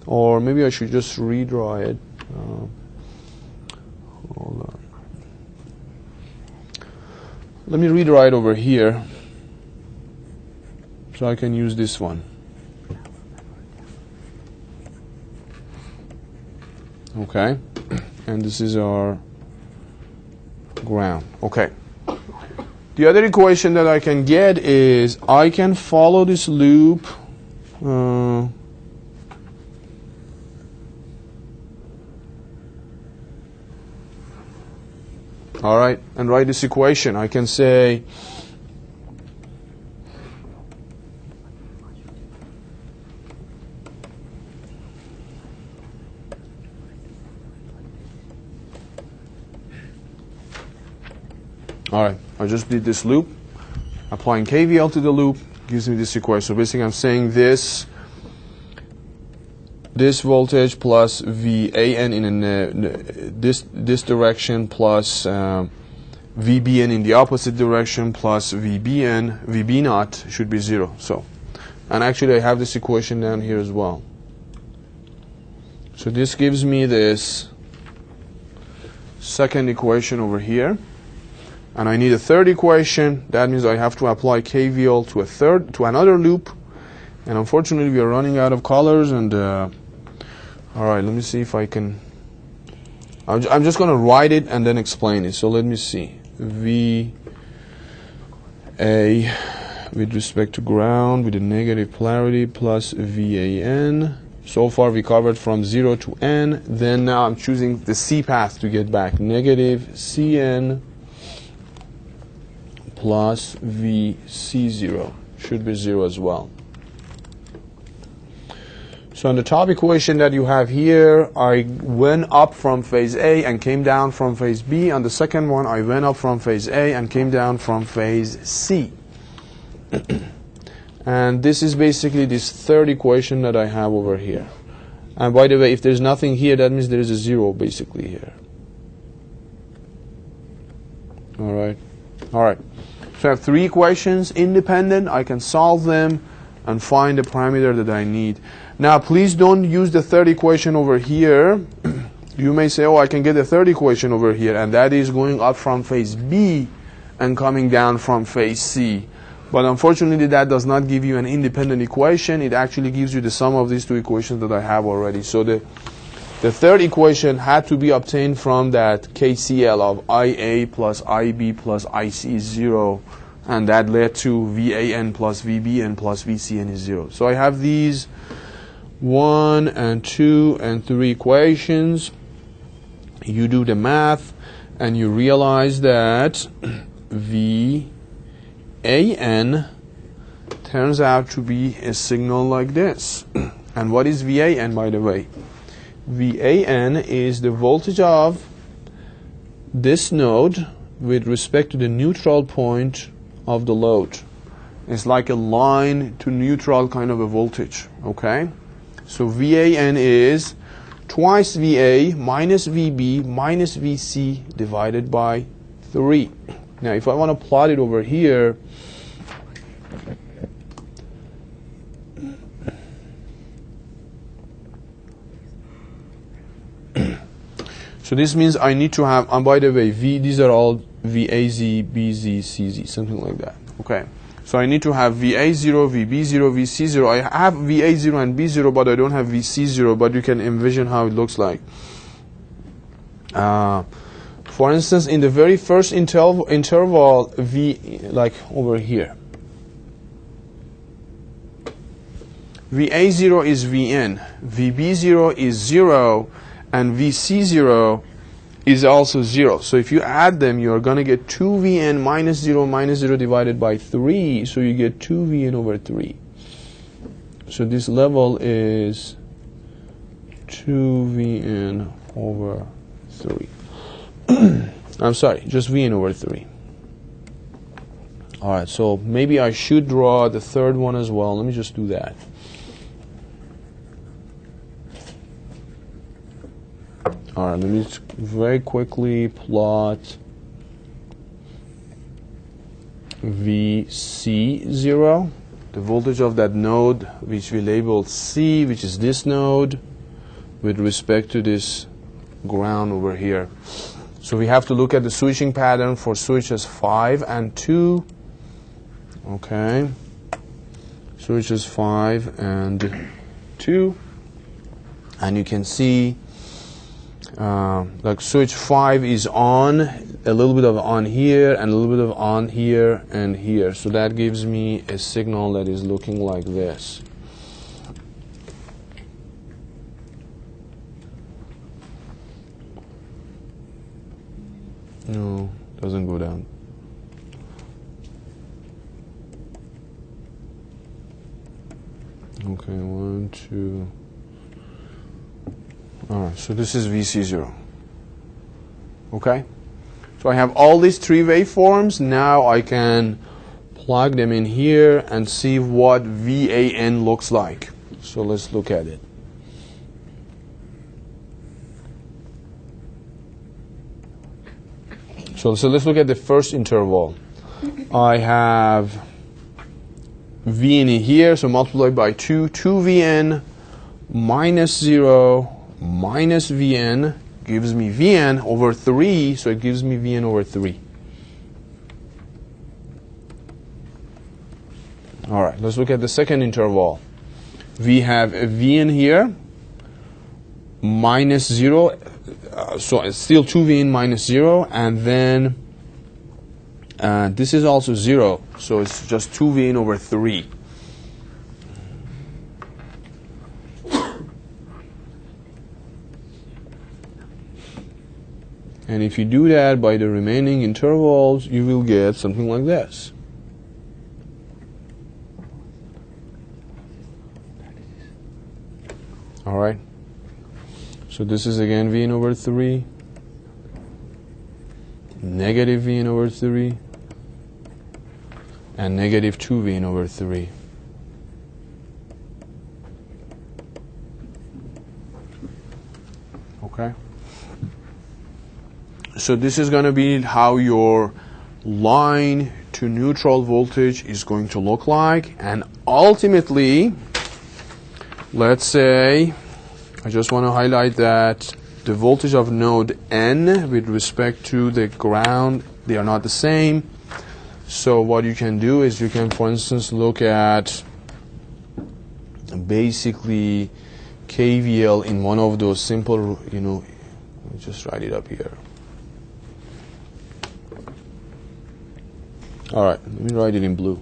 or maybe I should just redraw it. Hold on. Let me redraw it over here so I can use this one. Okay, and this is our ground. Okay. The other equation that I can get is I can follow this loop. All right, and write this equation. I can say all right, I just did this loop. Applying KVL to the loop gives me this equation. So basically I'm saying this voltage plus VAN in this direction plus VBN in the opposite direction plus VB naught should be 0. So, and actually I have this equation down here as well. So this gives me this second equation over here. And I need a third equation. That means I have to apply KVL to another loop. And unfortunately, we are running out of colors. And all right, let me see if I can. I'm just going to write it and then explain it. So let me see. VA with respect to ground with a negative polarity plus VAN. So far we covered from 0 to N. Then now I'm choosing the C path to get back. Negative CN plus VC0 should be 0 as well. So on the top equation that you have here, I went up from phase A and came down from phase B. On the second one, I went up from phase A and came down from phase C. And this is basically this third equation that I have over here. And by the way, if there's nothing here, that means there is a 0 basically here. All right. All right. So I have three equations, independent. I can solve them and find the parameter that I need. Now, please don't use the third equation over here. You may say, oh, I can get the third equation over here, and that is going up from phase B and coming down from phase C. But unfortunately, that does not give you an independent equation. It actually gives you the sum of these two equations that I have already. So the third equation had to be obtained from that KCL of IA plus IB plus IC is 0, and that led to VAN plus VBN plus VCN is 0. So I have these 1 and 2 and 3 equations. You do the math and you realize that VAN turns out to be a signal like this. And what is VAN, by the way? VAN is the voltage of this node with respect to the neutral point of the load. It's like a line to neutral kind of a voltage, okay? So VAN is twice VA minus VB minus VC divided by 3. Now, if I want to plot it over here, so this means I need to have, and by the way, these are all VAZ, BZ, CZ, something like that. Okay. So I need to have VA0, VB0, VC0. I have VA0 and B0, but I don't have VC0, but you can envision how it looks like. For instance, in the very first interval, like over here, VA0 is VN, VB0 is 0, and VC0 is also 0. So if you add them, you're going to get 2VN minus 0 divided by 3. So you get 2VN over 3. So this level is 2VN over 3. I'm sorry, just VN over 3. All right, so maybe I should draw the third one as well. Let me just do that. All right, let me very quickly plot VC0, the voltage of that node, which we labeled C, which is this node, with respect to this ground over here. So we have to look at the switching pattern for switches 5 and 2. Okay. Switches 5 and 2. And you can see like switch 5 is on, a little bit of on here, and a little bit of on here and here. So that gives me a signal that is looking like this. No, doesn't go down. Okay, 1, 2. All right, so this is VC0. Okay? So I have all these three waveforms. Now I can plug them in here and see what VAN looks like. So let's look at it. So let's look at the first interval. I have Vn here, so multiplied by 2, 2Vn minus 0 minus Vn gives me Vn over 3, so it gives me Vn over 3. All right, let's look at the second interval. We have a Vn here, minus 0, so it's still 2Vn minus 0, and then this is also 0, so it's just 2Vn over 3. And if you do that by the remaining intervals, you will get something like this. All right. So this is again Vn over 3, negative Vn over 3, and negative 2Vn over 3. Okay. So this is going to be how your line to neutral voltage is going to look like. And ultimately, let's say, I just want to highlight that the voltage of node N with respect to the ground, they are not the same. So what you can do is you can, for instance, look at basically KVL in one of those simple, let me just write it up here. All right, let me write it in blue.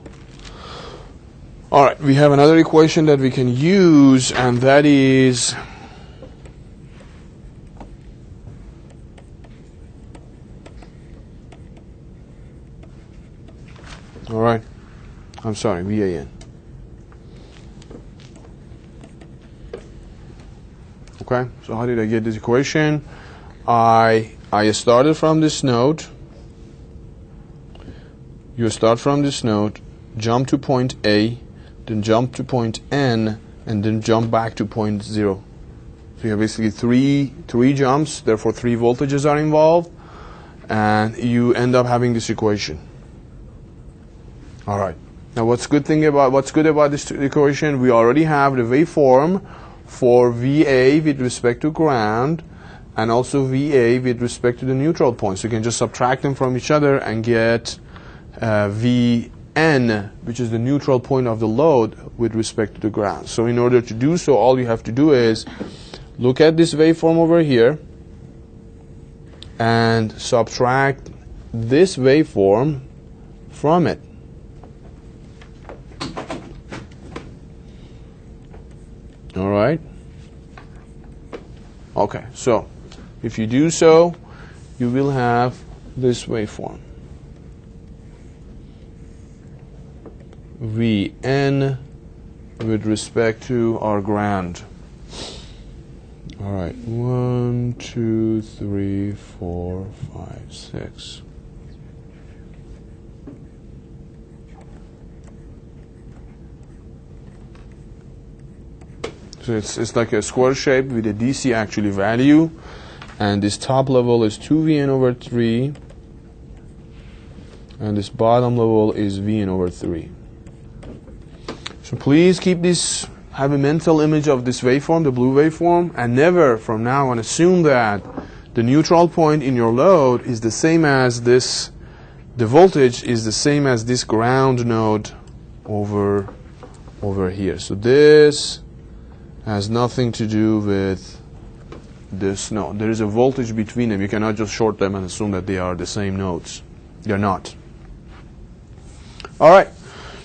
All right, we have another equation that we can use, and that is all right, I'm sorry, VAN. Okay, so how did I get this equation? I started from this node. You start from this node, jump to point A, then jump to point N, and then jump back to point 0. So you have basically three jumps, therefore 3 voltages are involved, and you end up having this equation. All right. Now what's good about this equation? We already have the waveform for VA with respect to ground, and also VA with respect to the neutral point. So you can just subtract them from each other and get Vn, which is the neutral point of the load with respect to the ground. So in order to do so, all you have to do is look at this waveform over here and subtract this waveform from it. All right? Okay, so if you do so, you will have this waveform. Vn with respect to our ground. All right, 1, 2, 3, 4, 5, 6. So it's like a square shape with a DC actually value, and this top level is 2Vn over 3, and this bottom level is Vn over 3. So please keep this, have a mental image of this waveform, the blue waveform, and never from now on assume that the neutral point in your load is the same as this, the voltage is the same as this ground node over here. So this has nothing to do with this node. There is a voltage between them. You cannot just short them and assume that they are the same nodes. They're not. All right.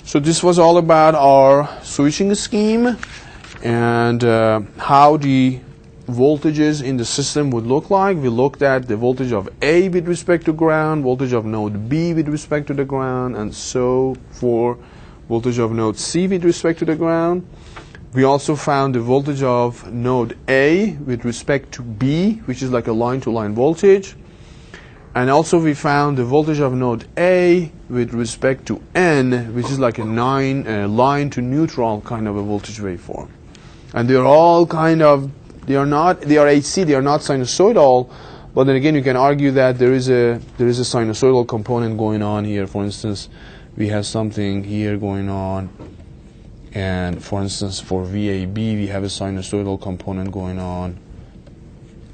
So this was all about our switching scheme and how the voltages in the system would look like. We looked at the voltage of A with respect to ground, voltage of node B with respect to the ground, and so for voltage of node C with respect to the ground. We also found the voltage of node A with respect to B, which is like a line-to-line voltage. And also we found the voltage of node A with respect to N, which is like a line to neutral kind of a voltage waveform. And they're all kind of, they are AC, they are not sinusoidal, but then again you can argue that there is a sinusoidal component going on here. For instance, we have something here going on, and for instance for VAB we have a sinusoidal component going on.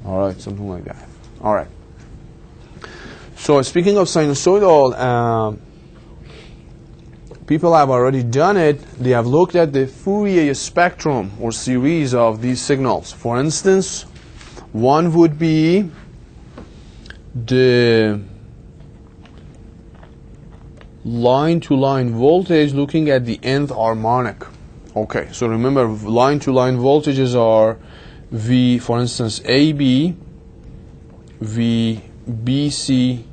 All right, something like that. All right. So speaking of sinusoidal, people have already done it. They have looked at the Fourier spectrum or series of these signals. For instance, one would be the line-to-line voltage looking at the nth harmonic. Okay, so remember line-to-line voltages are V, for instance, AB, VBC,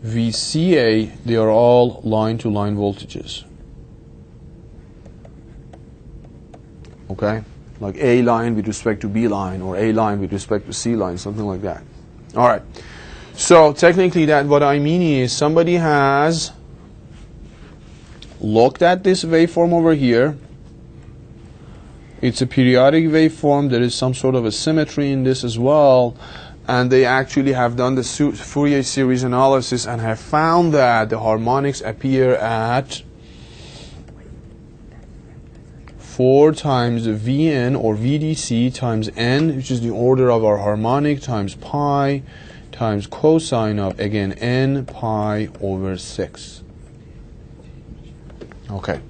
VCA, they are all line-to-line voltages. Okay, like A line with respect to B line, or A line with respect to C line, something like that. All right. So technically, that what I mean is somebody has looked at this waveform over here. It's a periodic waveform. There is some sort of a symmetry in this as well. And they actually have done the Fourier series analysis and have found that the harmonics appear at 4 times Vn or VDC times n, which is the order of our harmonic, times pi times cosine of, again, n pi over 6. Okay.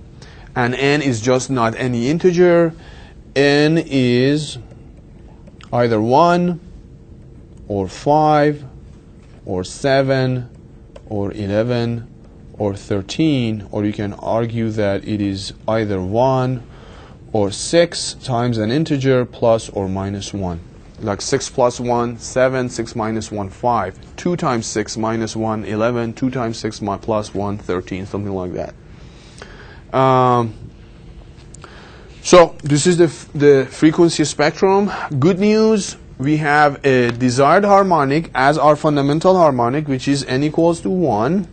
And n is just not any integer. N is either 1 or 5 or 7 or 11 or 13, or you can argue that it is either 1 or 6 times an integer plus or minus 1. Like 6 plus 1, 7, 6 minus 1, 5. 2 times 6 minus 1, 11, 2 times 6 plus 1, 13, something like that. So this is the frequency spectrum. Good news, we have a desired harmonic as our fundamental harmonic, which is n equals to 1.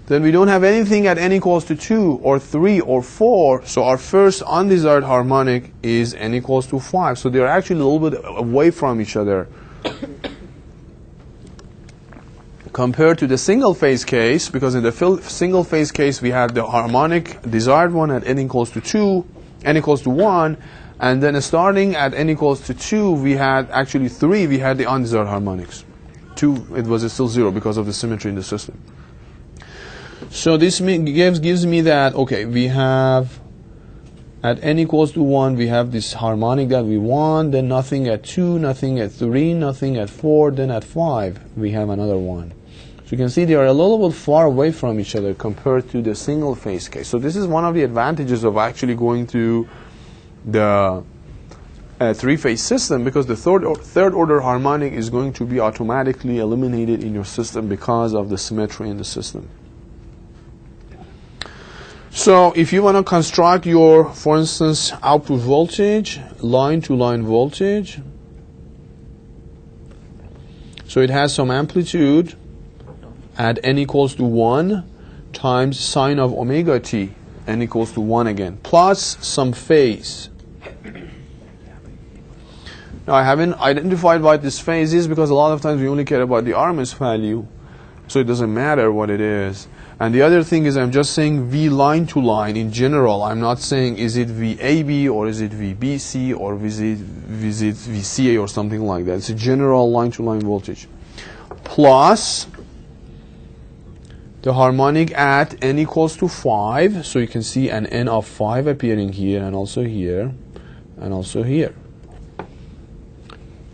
Then we don't have anything at n equals to 2 or 3 or 4. So our first undesired harmonic is n equals to 5. So they're actually a little bit away from each other. Compared to the single phase case, because in the single phase case we had the harmonic desired one at n equals to 2, n equals to 1, and then starting at n equals to 2 we had actually 3, we had the undesired harmonics. 2, it was still 0 because of the symmetry in the system. So this gives me that, okay, we have at n equals to 1 we have this harmonic that we want, then nothing at 2, nothing at 3, nothing at 4, then at 5 we have another one. So you can see they are a little bit far away from each other compared to the single phase case. So this is one of the advantages of actually going to the three-phase system, because the third order harmonic is going to be automatically eliminated in your system because of the symmetry in the system. So if you want to construct your, for instance, output voltage, line-to-line voltage, so it has some amplitude at n equals to 1 times sine of omega t, n equals to 1 again, plus some phase. Now I haven't identified what this phase is because a lot of times we only care about the RMS value, so it doesn't matter what it is. And the other thing is I'm just saying V line to line in general. I'm not saying is it VAB or is it VBC or is it VCA or something like that. It's a general line to line voltage. Plus the harmonic at n equals to 5. So you can see an n of 5 appearing here and also here and also here.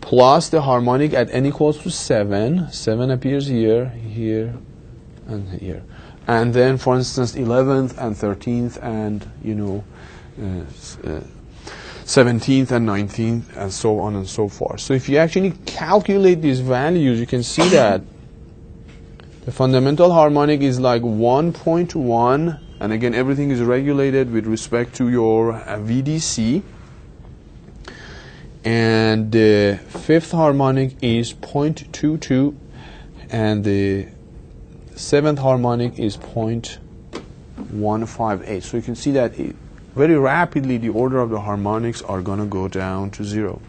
plus the harmonic at n equals to 7. 7 appears here, here, and here. And then, for instance, 11th and 13th and, 17th and 19th and so on and so forth. So if you actually calculate these values, you can see that the fundamental harmonic is like 1.1, and again, everything is regulated with respect to your VDC. And the fifth harmonic is 0.22, and the seventh harmonic is 0.158. So you can see that very rapidly the order of the harmonics are going to go down to 0.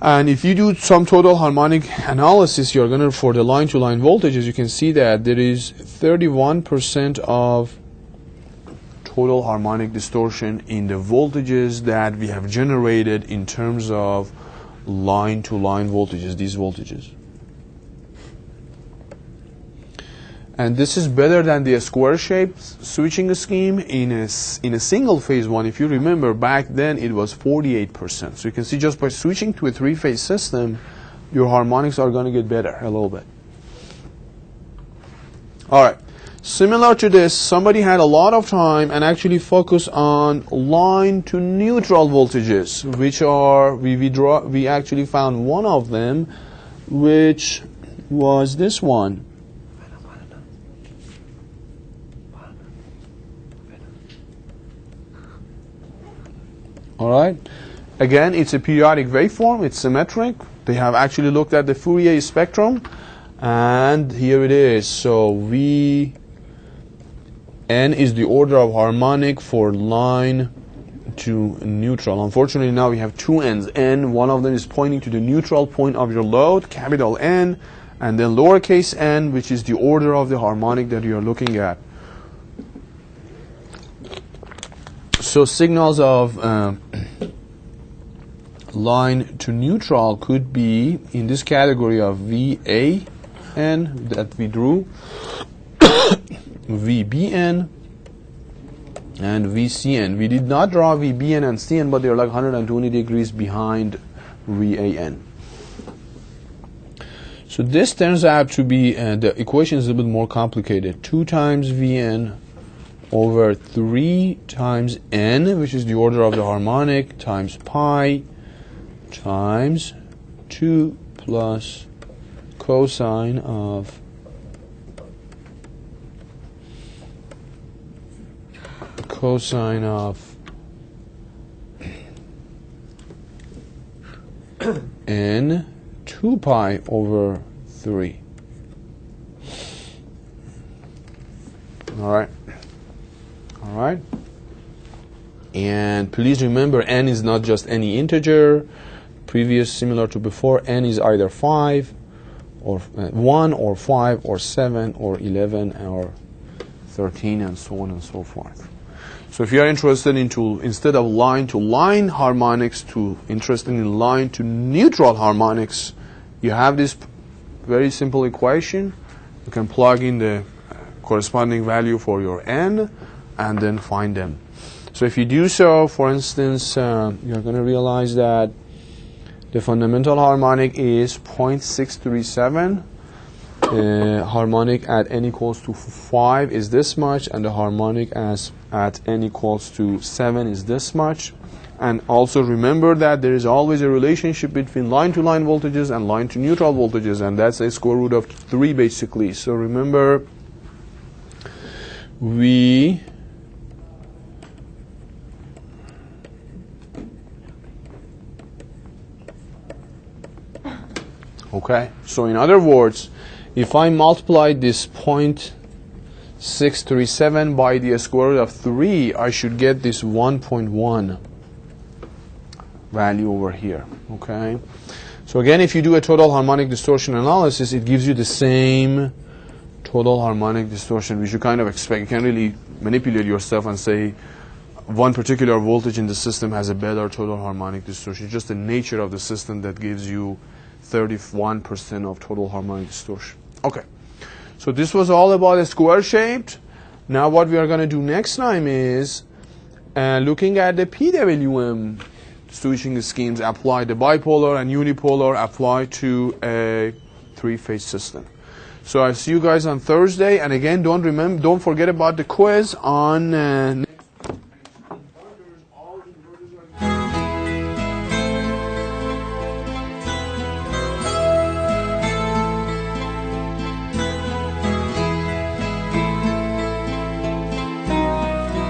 And if you do some total harmonic analysis, you're going to, for the line-to-line voltages, you can see that there is 31% of total harmonic distortion in the voltages that we have generated in terms of line-to-line voltages, these voltages. And this is better than the square-shaped switching scheme in a single-phase one. If you remember, back then it was 48%. So you can see just by switching to a three-phase system, your harmonics are going to get better a little bit. All right. Similar to this, somebody had a lot of time and actually focused on line-to-neutral voltages, which are, we actually found one of them, which was this one. All right. Again, it's a periodic waveform. It's symmetric. They have actually looked at the Fourier spectrum, and here it is. So n is the order of harmonic for line to neutral. Unfortunately, now we have two n's. N, one of them is pointing to the neutral point of your load, capital N, and then lowercase n, which is the order of the harmonic that you are looking at. So signals of line to neutral could be in this category of VAN that we drew, VBN, and VCN. We did not draw VBN and CN, but they're like 120 degrees behind VAN. So this turns out to be, the equation is a bit more complicated. 2 times VN over 3 times n, which is the order of the harmonic, times pi, times 2 plus cosine of n 2 pi over 3. All right. All right. And please remember, n is not just any integer. Previous, similar to before, n is either 5 or 1 or 5 or 7 or 11 or 13 and so on and so forth. So if you are interested into, instead of line-to-line harmonics, interested in line-to-neutral harmonics, you have this very simple equation. You can plug in the corresponding value for your n and then find them. So if you do so, for instance, you're going to realize that the fundamental harmonic is 0.637. Harmonic at n equals to 5 is this much, and the harmonic at n equals to 7 is this much. And also remember that there is always a relationship between line-to-line voltages and line-to-neutral voltages, and that's a square root of 3 basically. So remember, okay, so in other words, if I multiply this 0.637 by the square root of 3, I should get this 1.1 value over here. Okay, so again, if you do a total harmonic distortion analysis, it gives you the same total harmonic distortion, which you kind of expect. You can't really manipulate yourself and say one particular voltage in the system has a better total harmonic distortion. It's just the nature of the system that gives you 31% of total harmonic distortion. Okay, so this was all about a square-shaped. Now what we are going to do next time is looking at the PWM switching schemes apply the bipolar and unipolar apply to a three-phase system. So I see you guys on Thursday, and again, don't forget about the quiz on